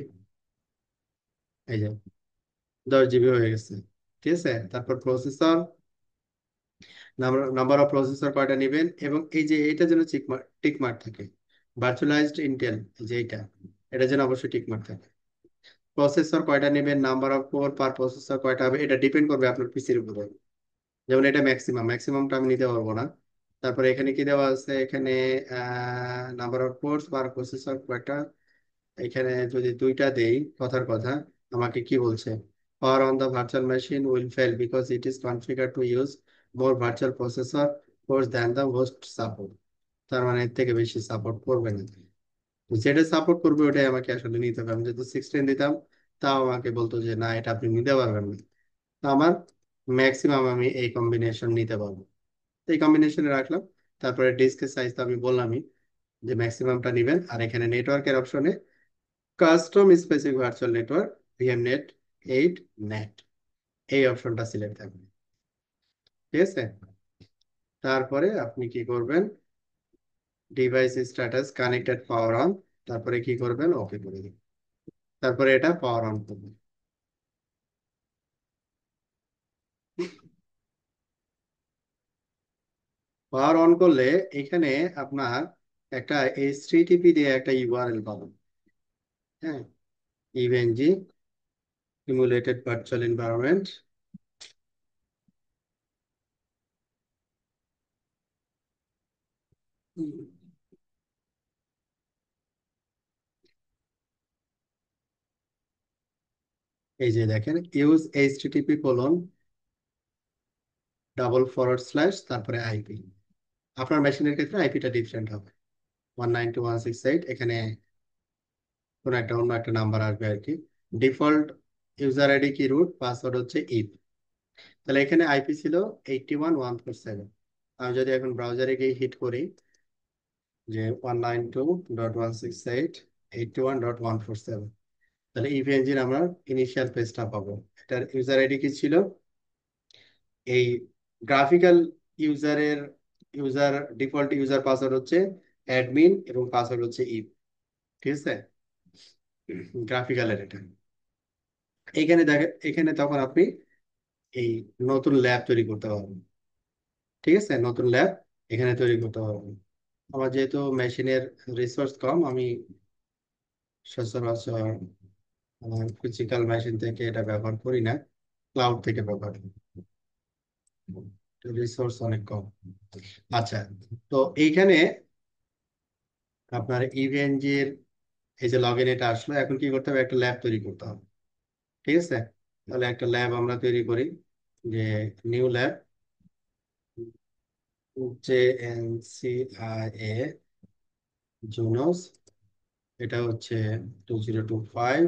এই যে 10 জিবি হয়ে গেছে, ঠিক আছে। তারপর প্রসেসর, নাম্বার অফ প্রসেসর কয়টা নেবেন, এবং এই যে এটা যেন টিক মার্ক থাকে, ভার্চুয়ালাইজড ইন্টেল, এই যে এটা যেন অবশ্যই টিক মার্ক থাকে। প্রসেসর কয়টা নেবেন, number of core per processor কয়টা হবে, এটা ডিপেন্ড করবে আপনার পিসির উপরে। যেমন এটা ম্যাক্সিমাম, ম্যাক্সিমামটা আমি নিতে পারবো না। তারপরে এখানে কি দেওয়া আছে, এখানে number of course per processor একটা, এখানে যদি দুইটা দেই, কথার কথা, আমাকে কি বলছে, power on the virtual machine will fail because it is configure to use more virtual processor course than the host support. তার মানে এর থেকে বেশি সাপোর্ট করবে না। তো যেটা সাপোর্ট করবে ওটাই আমাকে আসলে নিতে হবে। আমি যদি 16 দিতাম, তাও আমাকে বলতো যে না, এটা আপনি নিতে পারবেন না। তো আমার ম্যাক্সিমাম আমি এই কম্বিনেশন নিতে পারবো, তো এই কম্বিনেশনে রাখলাম। তারপরে ডিস্কের সাইজ তো আমি বললামই যে ম্যাক্সিমামটা নেবেন। আর এখানে নেটওয়ার্কের অপশনে custom specific virtual network VMnet 8 net, এই অপশনটা সিলেক্ট থাকবে। ঠিক আছে, তারপরে আপনি কি করবেন, device status connected power on, তারপরে কি করবেন, ওকে করে দিন। তারপরে এটা পাওয়ার অন করবেন। পাওয়ার অন করলে এখানে আপনার একটা এইচটিটিপি দিয়ে একটা ইউআরএল পাবেন। হ্যাঁ, ইভেনজি সিমুলেটেড ভার্চুয়াল এনভায়রনমেন্ট। এই যে দেখেন, use HTTP colon double forward slash তারপরে আইপি। আপনার মেশিনের ক্ষেত্রে আইপিটা ডিফারেন্ট হবে, 192.168, এখানে কোনো একটা অন্য একটা নাম্বার আসবে আর কি। ডিফল্ট ইউজার আইডি কি, রুট, পাসওয়ার্ড হচ্ছে ইপ। তাহলে এখানে আইপি ছিল 81.147। আমি যদি এখন ব্রাউজারে গিয়ে হিট করি যে 192.168.81.147, তাহলে ইভিএনজির আমরা ইনিশিয়াল পেজটা পাবো। এটার ইউজার আইডি কি ছিল, এই গ্রাফিক্যাল ইউজারের ইউজার ডিফল্ট ইউজার পাসওয়ার্ড হচ্ছে অ্যাডমিন এবং পাসওয়ার্ড হচ্ছে ইপ। ঠিক আছে, গ্রাফিক্যালের এটা। এখানে দেখেন, এখানে তখন আপনি এই নতুন ল্যাব তৈরি করতে পারবেন। ঠিক আছে, নতুন ল্যাব এখানে তৈরি করতে পারবেন। আমার যেহেতু মেশিনের রিসোর্স কম, আমি সচরাচর আমার ফিজিক্যাল মেশিন থেকে এটা ব্যবহার করি না, ক্লাউড থেকে ব্যবহার করি, রিসোর্স অনেক কম। আচ্ছা, তো এইখানে আপনার ইভিএনজির এই যে লগ ইন এটা আসলো, এখন কি করতে হবে, একটা ল্যাব তৈরি করতে হবে। ঠিক আছে, তাহলে একটা ল্যাব আমরা তৈরি করি, যে নিউ ল্যাব, JNCIA জুনোস, এটা হচ্ছে 2025।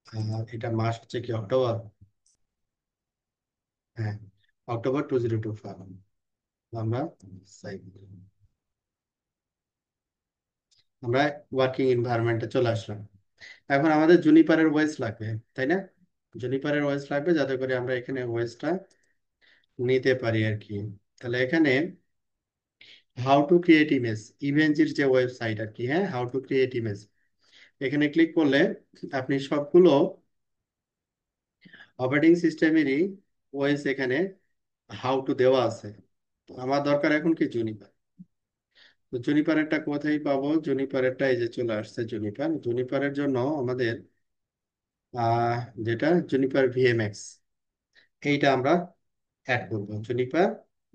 আর এটা মাস হচ্ছে কি, অক্টোবর। হ্যাঁ, অক্টোবর 2025। আমরা save দিলাম। আমরা ওয়ার্কিং এনভায়রনমেন্টে চলে আসলাম। এখন আমাদের জুনিপারের ওয়েস লাগবে, তাই না? জুনিপারের ওয়েস লাগবে যাতে করে আমরা এখানে ওয়েসটা নিতে পারি আর কি। তাহলে এখানে হাউ টু ক্রিয়েট ইমেজ, ইভেন্টের যে ওয়েবসাইট আর কি, হ্যাঁ, হাউ টু ক্রিয়েট ইমেজ, এখানে ক্লিক করলে আপনি সবগুলো অপারেটিং সিস্টেমেরই ওএস এখানে হাউ টু দেওয়া আছে। তো আমার দরকার এখন কি, জুনিপার। তো জুনিপারেরটা কোথায় পাবো, জুনিপারেরটা এই যে চলে আসছে জুনিপার। জুনিপারের জন্য আমাদের আহ যেটা জুনিপার ভিএমএক্স, এইটা আমরা অ্যাড করবো, জুনিপার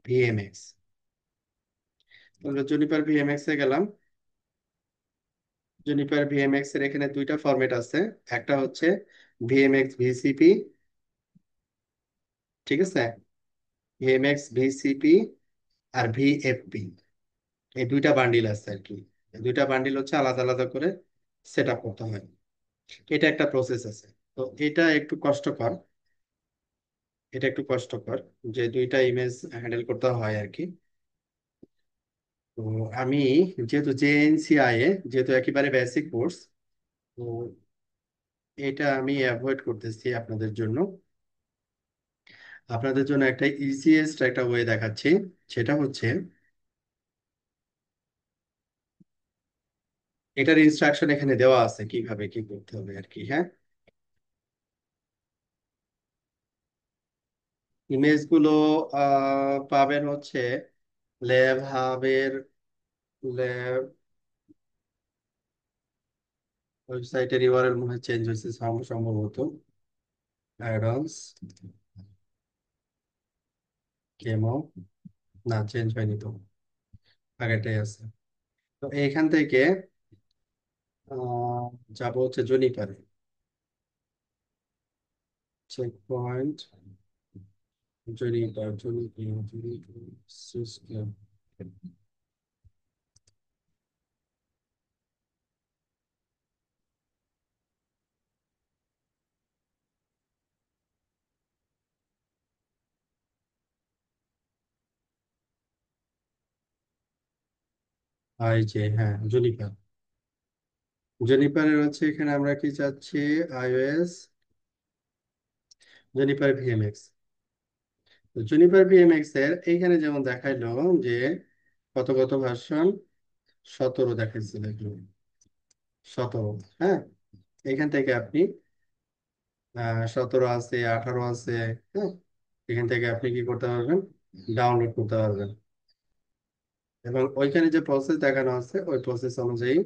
ভিএমএক্স। আমরা জুনিপার ভিএমএক্স এ গেলাম। জুনিপার ভিএমএক্স এর এখানে দুইটা ফরম্যাট আছে, একটা হচ্ছে ভিএমএক্স ভিসিপি। ঠিক আছে, ভিএমএক্স ভিসিপি আর ভিএফপি, এই দুইটা বান্ডিল আছে আর কি। এই দুইটা বান্ডিল হচ্ছে আলাদা আলাদা করে সেট আপ করতে হয়, এটা একটা প্রসেস আছে। তো এটা একটু কষ্টকর, এটা একটু কষ্টকর যে দুইটা ইমেজ হ্যান্ডেল করতে হয় আর কি। তো আমি যেহেতু জেএনসিআই যেহেতু একেবারে বেসিক কোর্স, তো এটা আমি অ্যাভয়েড করতেছি আপনাদের জন্য। আপনাদের জন্য একটা ইজিয়েস্ট একটা ওয়ে দেখাচ্ছি, সেটা হচ্ছে এটার ইনস্ট্রাকশন এখানে দেওয়া আছে কিভাবে কি করতে হবে আর কি। হ্যাঁ, ইমেজগুলো পাবেন হচ্ছে ল্যাব হাবের, ল্যাব ওয়েবসাইটের ইউআরএল মনে হয় চেঞ্জ হয়েছে সম্ভবত, অ্যাডন্স। কেমো, না চেঞ্জ হয়নি তো, আগেরটাই আছে। তো এইখান থেকে যাবো হচ্ছে জুনিপারে। Check point, Juniper Juniper Juniper system. এই যে হ্যাঁ জুনিপার, জুনিপারের হচ্ছে এখানে আমরা কি চাচ্ছি, iOS জুনিপার ভিএমএক্স। জুনিপার ভিএমএক্স এর এইখানে যেমন দেখাইলো যে কত কত ভার্সন, 17 দেখাইছে দেখলো, 17। হ্যাঁ, এখান থেকে আপনি 17 আছে, 18 আছে। হ্যাঁ, এখান থেকে আপনি কি করতে পারবেন, ডাউনলোড করতে পারবেন, এবং ওইখানে যে প্রসেস দেখানো আছে ওই প্রসেস অনুযায়ী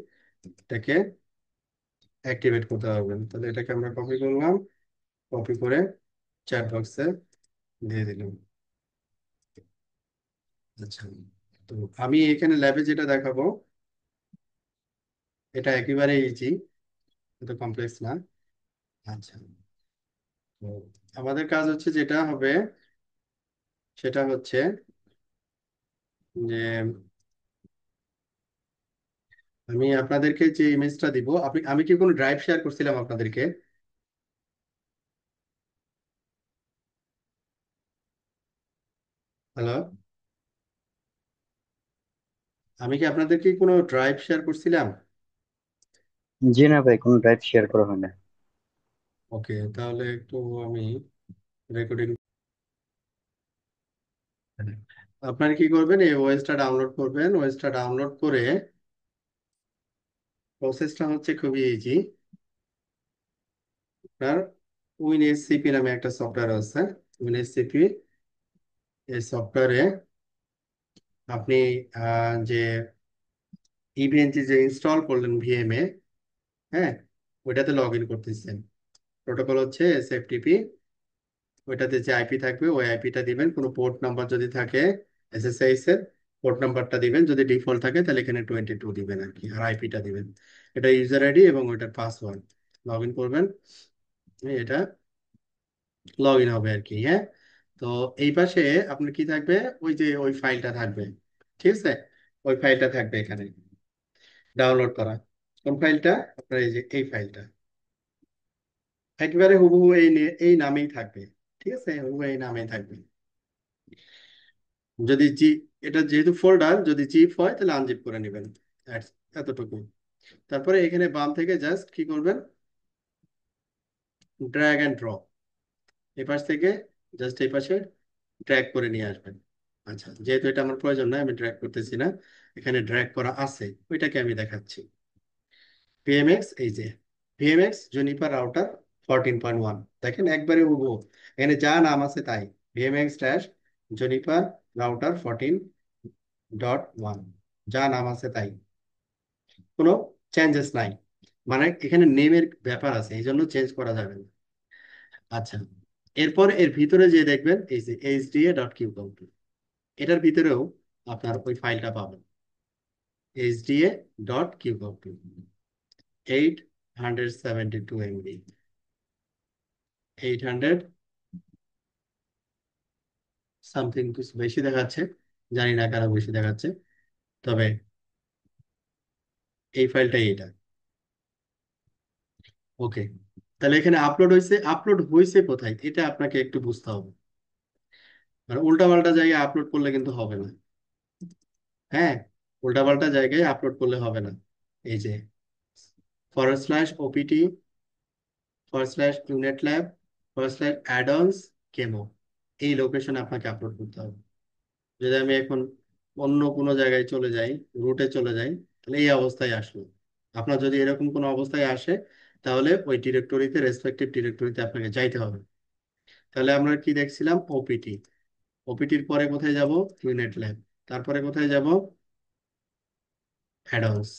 এটাকে অ্যাক্টিভেট করতে পারবেন। তাহলে এটাকে আমরা কপি করলাম, কপি করে চ্যাট বক্সে দিয়ে দিলাম। আচ্ছা, তো আমি এখানে ল্যাবে যেটা দেখাবো এটা একেবারে ইজি, এত কমপ্লেক্স না। আচ্ছা, তো আমাদের কাজ হচ্ছে যেটা হবে সেটা হচ্ছে যে আমি আপনাদেরকে যে ইমেজটা দিব, আমি কি কোনো ড্রাইভ শেয়ার করছিলাম আপনাদেরকে? হ্যালো, আমি কি আপনাদেরকে কোনো ড্রাইভ শেয়ার করছিলাম? জি না ভাই, কোনো ড্রাইভ শেয়ার করা হয় না। ওকে, তাহলে একটু আমি রেকর্ডিং, আপনারা কি করবেন, এই ওএসটা ডাউনলোড করবেন। ওএসটা ডাউনলোড করে প্রসেসটা হচ্ছে খুবই ইজি। আপনার উইনএসসিপি নামে একটা সফটওয়্যার আছে, উইনএসসিপি। এই সফটওয়্যারে আপনি যে ইভিএনজি যে ইনস্টল করলেন ভিএমএ, হ্যাঁ, ওইটাতে লগ ইন করতেছেন। প্রোটোকল হচ্ছে এসএফটিপি। ওইটাতে যে আইপি থাকবে ওই আইপিটা দিবেন, কোনো পোর্ট নাম্বার যদি থাকে এসএসআইএস এর পোর্ট নাম্বারটা দিবেন, যদি ডিফল্ট থাকে তাহলে এখানে 22 দিবেন আর কি, আর আইপিটা দিবেন। এটা ইউজার আইডি এবং ওইটার পাসওয়ার্ড। লগ ইন করবেন, এটা লগ ইন হবে আর কি। হ্যাঁ, তো এই পাশে আপনার কি থাকবে, ওই যে ওই ফাইলটা থাকবে, ঠিক আছে? ওই ফাইলটা থাকবে এখানে ডাউনলোড করা। কোন ফাইলটা? আপনার এই যে এই ফাইলটা একেবারে হুবহু এই নামেই থাকবে, ঠিক আছে? হুবহু এই নামেই থাকবে। যদি জি, এটা যেহেতু ফোল্ডার, যদি জিপ হয় তাহলে আনজিপ করে নেবেন। এতটুকু। তারপরে এখানে বাম থেকে জাস্ট কি করবেন, ড্র্যাগ অ্যান্ড ড্রপ, এই পাশ থেকে জাস্ট এই পাশে ড্র্যাগ করে নিয়ে আসবেন। আচ্ছা, যেহেতু এটা আমার প্রয়োজন নয় আমি ড্র্যাগ করতেছি না, এখানে ড্র্যাগ করা আছে, ওইটাকে আমি দেখাচ্ছি। ভিএমএক্স, এই যে ভিএমএক্স জুনিপার রাউটার 14.1, দেখেন একবারে হুবহু এখানে যা নাম আছে তাই, ভিএমএক্স ড্যাশ জুনিপার রাউটার 14.1, যা নাম আছে তাই, কোনো চেঞ্জেস নাই। মানে এখানে নেমের ব্যাপার আছে, এই জন্য চেঞ্জ করা যাবে না। আচ্ছা, এরপর এর ভিতরে যে দেখবেন এই যে hda.qcomp, এটার ভিতরেও আপনার ওই ফাইলটা পাবেন, hda.qcomp, 872 MB, 800 সামথিং, কিছু বেশি দেখাচ্ছে, জানি না কেন বেশি দেখাচ্ছে, তবে এই ফাইলটাই এটা। ওকে, তাহলে এখানে আপলোড হয়েছে কোথায় এটা আপনাকে একটু বুঝতে হবে। মানে উল্টাপাল্টা জায়গায় আপলোড করলে কিন্তু হবে না। হ্যাঁ, উল্টাপাল্টা জায়গায় আপলোড করলে হবে না। এই যে /opt /unetlab /addons কেমো, এই লোকেশনে আপনাকে আপলোড করতে হবে। যদি আমি এখন অন্য কোনো জায়গায় চলে যাই, রুটে চলে যাই, তাহলে এই অবস্থায় আসলো। আপনার যদি এরকম কোনো অবস্থায় আসে তাহলে ওই ডিরেক্টরিতে, রেসপেক্টিভ ডিরেক্টরিতে আপনাকে যাইতে হবে। তাহলে আমরা কি দেখছিলাম, ওপিটি, ওপিটির পরে কোথায় যাব, ইউনেট ল্যাব, তারপরে কোথায় যাব, অ্যাডন্স,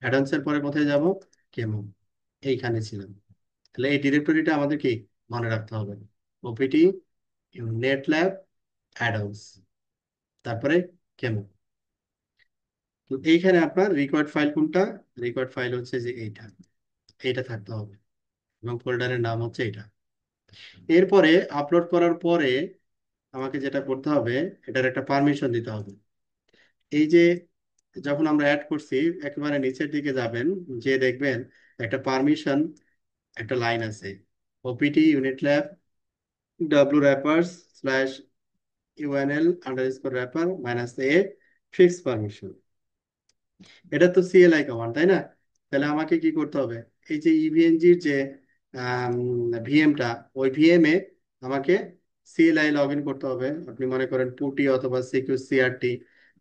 অ্যাডন্সের পরে কোথায় যাব, কেমো, এইখানে ছিলাম। তাহলে এই ডিরেক্টরিটা আমাদের কি মনে রাখতে হবে, ওপিটি, নেট ল্যাব, অ্যাডন্স, তারপরে কেমন। তো এইখানে আপনার রিকোয়ার্ড ফাইল কোনটা? রিকোয়ার্ড ফাইল হচ্ছে যে এইটা, এইটা থাকতে হবে এবং ফোল্ডারের নাম হচ্ছে এটা। এরপরে আপলোড করার পরে আমাকে যেটা করতে হবে, এটার একটা পারমিশন দিতে হবে। এই যে যখন আমরা অ্যাড করছি, একেবারে নিচের দিকে যাবেন, যে দেখবেন একটা পারমিশন, একটা লাইন আছে, OPT unit lab W wrappers slash UNL underscore wrapper minus a fix permission. এটা তো সিএলআই কমান্ড, তাই না? তাহলে আমাকে কি করতে হবে, এই যে ইভিএনজির যে ভিএমটা, ওই ভিএম এ আমাকে সিএলআই লগ ইন করতে হবে। আপনি মনে করেন পুটি অথবা সিকিউ সিআরটি,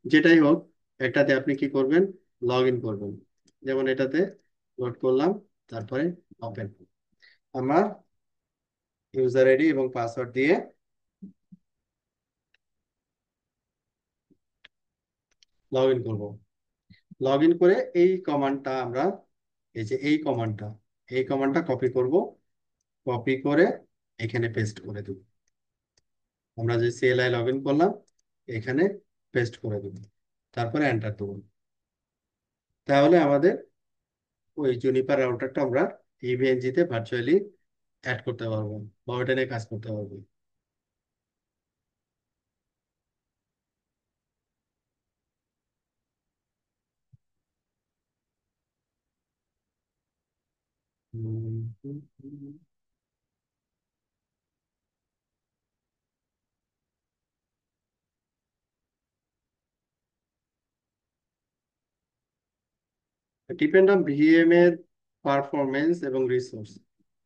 যেটাই হোক, একটাতে আপনি কি করবেন, লগ ইন করবেন। যেমন এটাতে লোড করলাম, তারপরে ওপেন। আমরা ইউজার আইডি এবং পাসওয়ার্ড দিয়ে লগ ইন করবো। লগ ইন করে এই কমান্ডটা আমরা, এই যে এই কমান্ডটা কপি করব, কপি করে এখানে পেস্ট করে দেব। আমরা যে সিএলআই লগ ইন করলাম, এখানে পেস্ট করে দেব, তারপরে এন্টার দেবো। তাহলে আমাদের ওই জুনিপার রাউটারটা আমরা ইভিএনজি তে ভার্চুয়ালি অ্যাড করতে পারবো বা ওইটা নিয়ে কাজ করতে পারবো। ডিপেন্ড অন ভিএম এর পারফরমেন্স এবং রিসোর্স,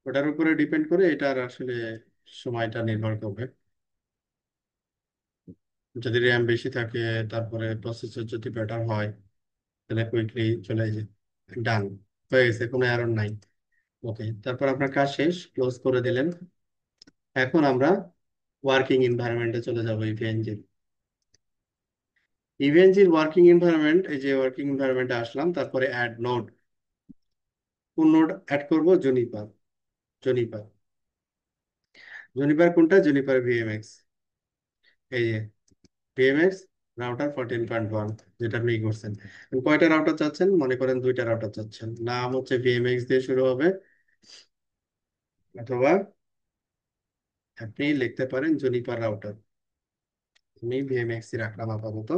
ওটার উপরে ডিপেন্ড করে এটার আসলে সময়টা নির্ভর করবে। যদি র্যাম বেশি থাকে, তারপরে প্রসেসর যদি বেটার হয়, তাহলে কুইকলি চলে যায়। ডান হয়ে গেছে, কোনো এরর নাই। ওকে, তারপর আপনার কাজ শেষ, ক্লোজ করে দিলেন। এখন আমরা ওয়ার্কিং এনভায়রনমেন্টে চলে যাব। ইভিএনজির ওয়ার্কিং এনভায়রনমেন্ট, এই যে ওয়ার্কিং এনভায়রনমেন্টে আসলাম, তারপরে অ্যাড নোড। কোন নোড অ্যাড করব? জুনিপার। জুনিপার, জুনিপার কোনটা? জুনিপার ভিএমএক্স। এই যে ভিএমএক্স রাউটার 14.1, যেটা আপনি করছেন। কয়টা রাউটার চাচ্ছেন? মনে করেন দুইটা রাউটার চাচ্ছেন, নাম হচ্ছে ভিএমএক্স দিয়ে শুরু হবে, অথবা আপনি লিখতে পারেন জুনিপার রাউটার। আমি ভিএমএক্সই রাখলাম আপাতত।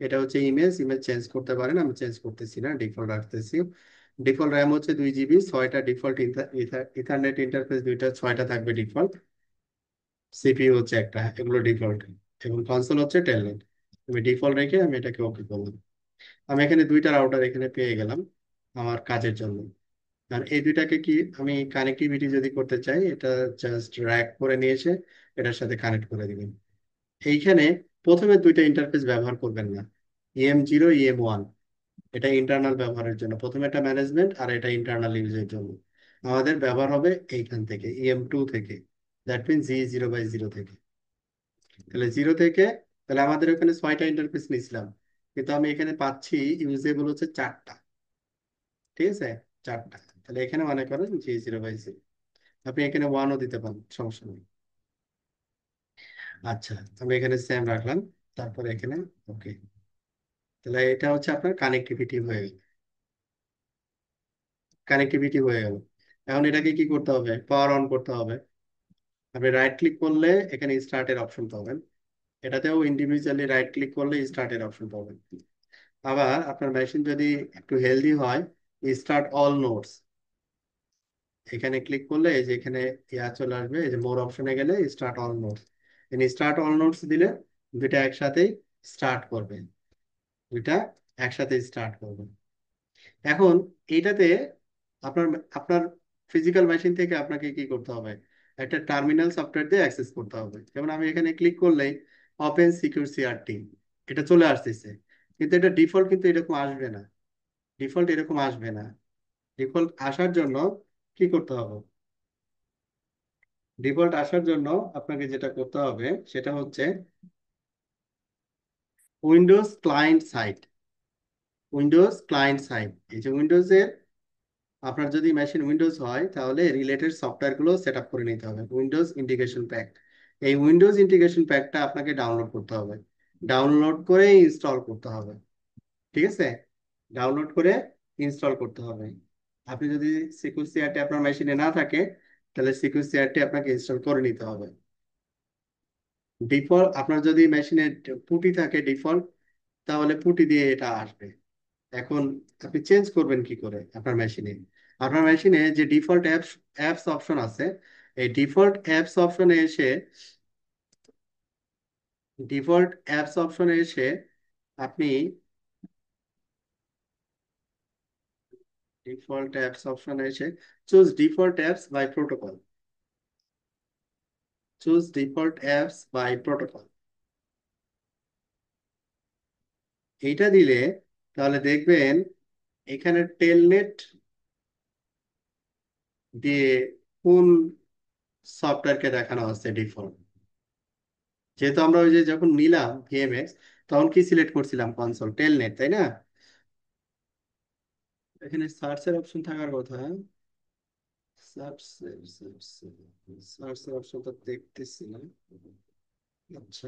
এটা হচ্ছে ইমেজ, ইমেজ চেঞ্জ করতে পারেন, আমি চেঞ্জ করতেছি না, ডিফল্ট রাখতেছি। ডিফল্ট র্যাম হচ্ছে 2 জিবি, 6টা ডিফল্ট ইথারনেট ইন্টারফেস, দুইটা 6টা থাকবে ডিফল্ট। সিপিইউ হচ্ছে একটা, এগুলো ডিফল্ট। এবং কনসোল হচ্ছে টেলনেট। আমি ডিফল্ট রেখে আমি এটাকে ওকে করলাম। আমি এখানে দুইটা রাউটার এখানে পেয়ে গেলাম আমার কাজের জন্য। আর এই দুইটাকে কি আমি কানেক্টিভিটি যদি করতে চাই, এটা জাস্ট র্যাক করে নিয়ে এসে এটার সাথে কানেক্ট করে দিবেন। এইখানে প্রথমে দুইটা ইন্টারফেস ব্যবহার করবেন না, EM0 EM1, এটা ইন্টারনাল ব্যবহারের জন্য। প্রথমে এটা ম্যানেজমেন্ট, আর এটা ইন্টারনাল ইউজের জন্য। আমাদের ব্যবহার হবে এইখান থেকে, EM2 থেকে, দ্যাট মিন G0/0 থেকে। তাহলে 0 থেকে, তাহলে আমাদের ওখানে 6টা ইন্টারফেস নিয়েছিলাম, কিন্তু আমি এখানে পাচ্ছি ইউজেবল হচ্ছে 4টা। ঠিক আছে, 4টা। তাহলে এখানে মনে করেন G0/0, আপনি এখানে 1ও দিতে পারেন, সমস্যা নেই। আচ্ছা, আমি এখানে সেম রাখলাম, তারপরে এখানে ওকে। তাহলে এটা হচ্ছে আপনার কানেক্টিভিটি হয়ে গেল। কানেক্টিভিটি হয়ে গেল। এখন এটাকে কি করতে হবে? পাওয়ার অন করতে হবে। আপনি রাইট ক্লিক করলে এখানে স্টার্টের অপশন পাবেন, এটাতেও ইন্ডিভিজুয়ালি রাইট ক্লিক করলে স্টার্টের অপশন পাবেন। আবার আপনার মেশিন যদি একটু হেলদি হয়, স্টার্ট অল নোটস, এখানে ক্লিক করলে এই যে এখানে ইয়া চলে আসবে, এই যে মোর অপশনে গেলে start all notes, start all notes দিলে দুইটা একসাথেই স্টার্ট করবে, দুইটা একসাথে স্টার্ট করবে। এখন এইটাতে আপনার আপনার ফিজিক্যাল মেশিন থেকে আপনাকে কি করতে হবে? একটা টার্মিনাল সফটওয়্যার দিয়ে অ্যাক্সেস করতে হবে। যেমন আমি এখানে ক্লিক করলেই ওপেন সিকিউর সিআরটি, এটা চলে আসতেছে, কিন্তু এটা ডিফল্ট কিন্তু এরকম আসবে না। ডিফল্ট এরকম আসবে না। ডিফল্ট আসার জন্য কি করতে হবে? ডিফল্ট আসার জন্য আপনাকে যেটা করতে হবে সেটা হচ্ছে Windows client site. Windows client site, এই যে উইন্ডোজের, আপনার যদি মেশিন উইন্ডোজ হয় তাহলে রিলেটেড সফটওয়্যার গুলো সেট আপ করে নিতে হবে, উইন্ডোজ ইন্টিগ্রেশন প্যাক। এই উইন্ডোজ ইন্টিগ্রেশন প্যাকটা আপনাকে ডাউনলোড করতে হবে, ডাউনলোড করে ইনস্টল করতে হবে। ঠিক আছে, ডাউনলোড করে ইনস্টল করতে হবে। আপনি যদি সিকিউর আপনার মেশিনে না থাকে, তাহলে সিকিউর আপনাকে ইনস্টল করে নিতে হবে। ডিফল্ট আপনার যদি মেশিনে পুটি থাকে ডিফল্ট, তাহলে পুটি দিয়ে এটা আসবে। এখন আপনি চেঞ্জ করবেন কি করে আপনার মেশিনে? আপনার মেশিনে যে ডিফল্ট অ্যাপস অ্যাপস অপশন আছে, এই ডিফল্ট অ্যাপস অপশনে এসে আপনি ডিফল্ট অ্যাপস অপশনে এসে choose default apps by protocol, choose default apps by protocol, এইটা দিলে তাহলে দেখবেন এখানে টেলনেট দিয়ে কোন সফটওয়্যারকে দেখানো হচ্ছে ডিফল্ট। যেহেতু আমরা ওই যে যখন নিলাম ভিএমএক্স, তখন কি সিলেক্ট করছিলাম? কনসোল টেলনেট, তাই না? এখানে সার্চের অপশন থাকার কথা। সার্চ, সার্চের অপশন তো দেখতেছি না। আচ্ছা,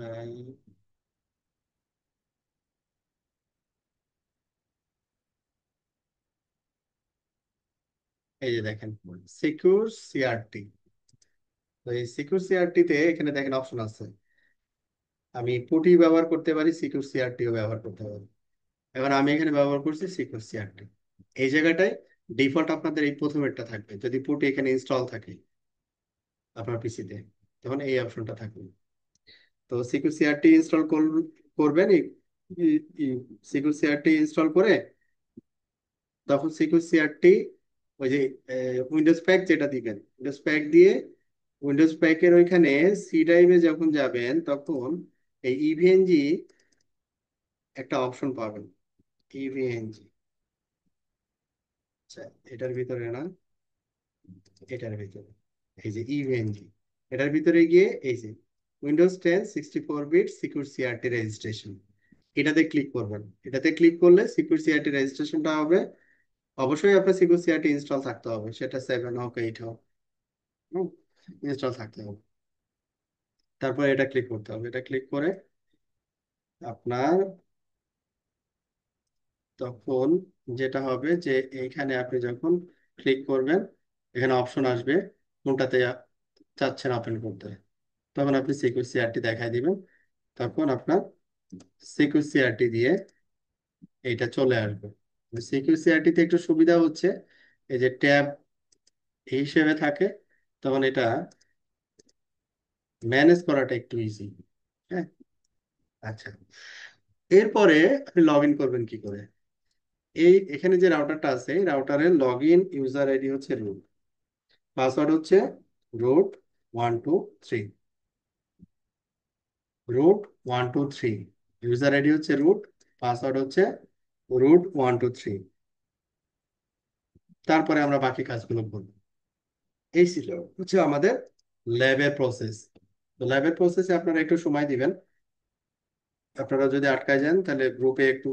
এই যে দেখেন সিকিউর সিআরটি। তো এই সিকিউর সিআরটি তে এখানে দেখেন অপশন আছে, আমি পুটি ব্যবহার করতে পারি, সিকিউর সিআরটিও ব্যবহার করতে পারি। এবার আমি এখানে ব্যবহার করছি সিকিউর সিআরটি। এই জায়গাটায় ডিফল্ট আপনাদের এই প্রথমেরটা থাকবে, যদি পুটি এখানে ইনস্টল থাকে আপনার পিসিতে, তখন এই অপশনটা থাকবে। তো সিকিউর সিআরটি ইনস্টল করবেন। সিকিউর সিআরটি ইনস্টল করে তখন সিকিউর সিআরটি ওই যে উইন্ডোজ প্যাক যেটা দিবেন, উইন্ডোজ প্যাক দিয়ে উইন্ডোজ প্যাকের ওইখানে সি ড্রাইভে যখন যাবেন, তখন এই ইভিএনজি একটা অপশন পাবেন। ইভিএনজি, আচ্ছা এটার ভিতরে না, এটার ভিতরে এই যে ইভিএনজি, এটার ভিতরে গিয়ে এই যে Windows 10 64 bit secure CRT registration, এটাতে ক্লিক করবেন। এটাতে ক্লিক করলে সিকিউর সিআরটি রেজিস্ট্রেশনটা হবে। অবশ্যই আপনার সিকিউর সিআরটি ইনস্টল থাকতে হবে, সেটা 7 হোক 8 হোক, ইনস্টল থাকতে হবে। তারপর এটা ক্লিক করতে হবে। এটা ক্লিক করে আপনার তখন যেটা হবে যে এইখানে আপনি যখন ক্লিক করবেন, এখানে অপশন আসবে কোনটাতে চাচ্ছেন ওপেন করতে, তখন আপনি সিকিউর সিআরটি দেখাই দিবেন। তখন আপনার সিকিউর সিআরটি দিয়ে এইটা চলে আসবে। সিকিউর সিআরটি তে একটু সুবিধা হচ্ছে এই যে ট্যাব হিসেবে থাকে, তখন এটা ম্যানেজ করাটা একটু ইজি। হ্যাঁ, আচ্ছা, এরপরে আপনি লগ ইন করবেন কি করে? এখানে যে রাউটারটা আছে, এই রাউটারের লগ ইন ইউজার আইডি হচ্ছে রুট, পাসওয়ার্ড হচ্ছে root 123, root 123, ইউজার আইডি হচ্ছে রুট, পাসওয়ার্ড হচ্ছে root 123। তারপরে আমরা বাকি কাজগুলো করবো। এই ছিল হচ্ছে আমাদের ল্যাবের প্রসেস। তো ল্যাবের প্রসেসে আপনারা একটু সময় দিবেন। আপনারা যদি আটকায় যান, তাহলে গ্রুপে একটু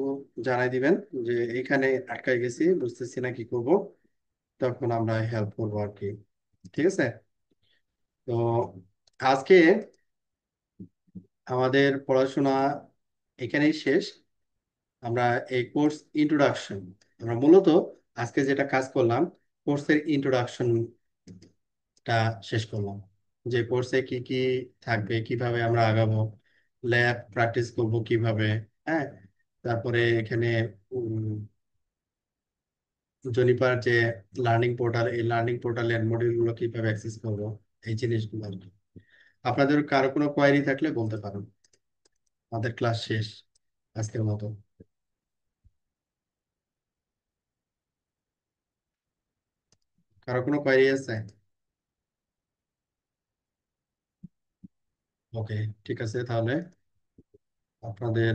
জানাই দিবেন যে এখানে আটকায় গেছি, বুঝতেছি না কি করব, তখন আমরা হেল্প করবো আর কি। ঠিক আছে? তো আজকে আমাদের পড়াশোনা এখানেই শেষ। আমরা এই কোর্স ইন্ট্রোডাকশন, আমরা মূলত আজকে যেটা কাজ করলাম, কোর্সের ইন্ট্রোডাকশনটা শেষ করলাম। যে কোর্সে কি কি থাকবে, কিভাবে আমরা আগাবো, ল্যাব প্র্যাকটিস করব কিভাবে, হ্যাঁ, তারপরে এখানে জনিপার যে লার্নিং পোর্টাল, এই লার্নিং পোর্টালের মডিউলগুলো কিভাবে অ্যাক্সেস করব, এই জিনিসগুলো আর কি। আপনাদের কারো কোনো কোয়ারি থাকলে বলতে পারেন। আমাদের ক্লাস শেষ আজকের মতো। কারো কোনো কোয়ারি আছে? ওকে, ঠিক আছে, তাহলে আপনাদের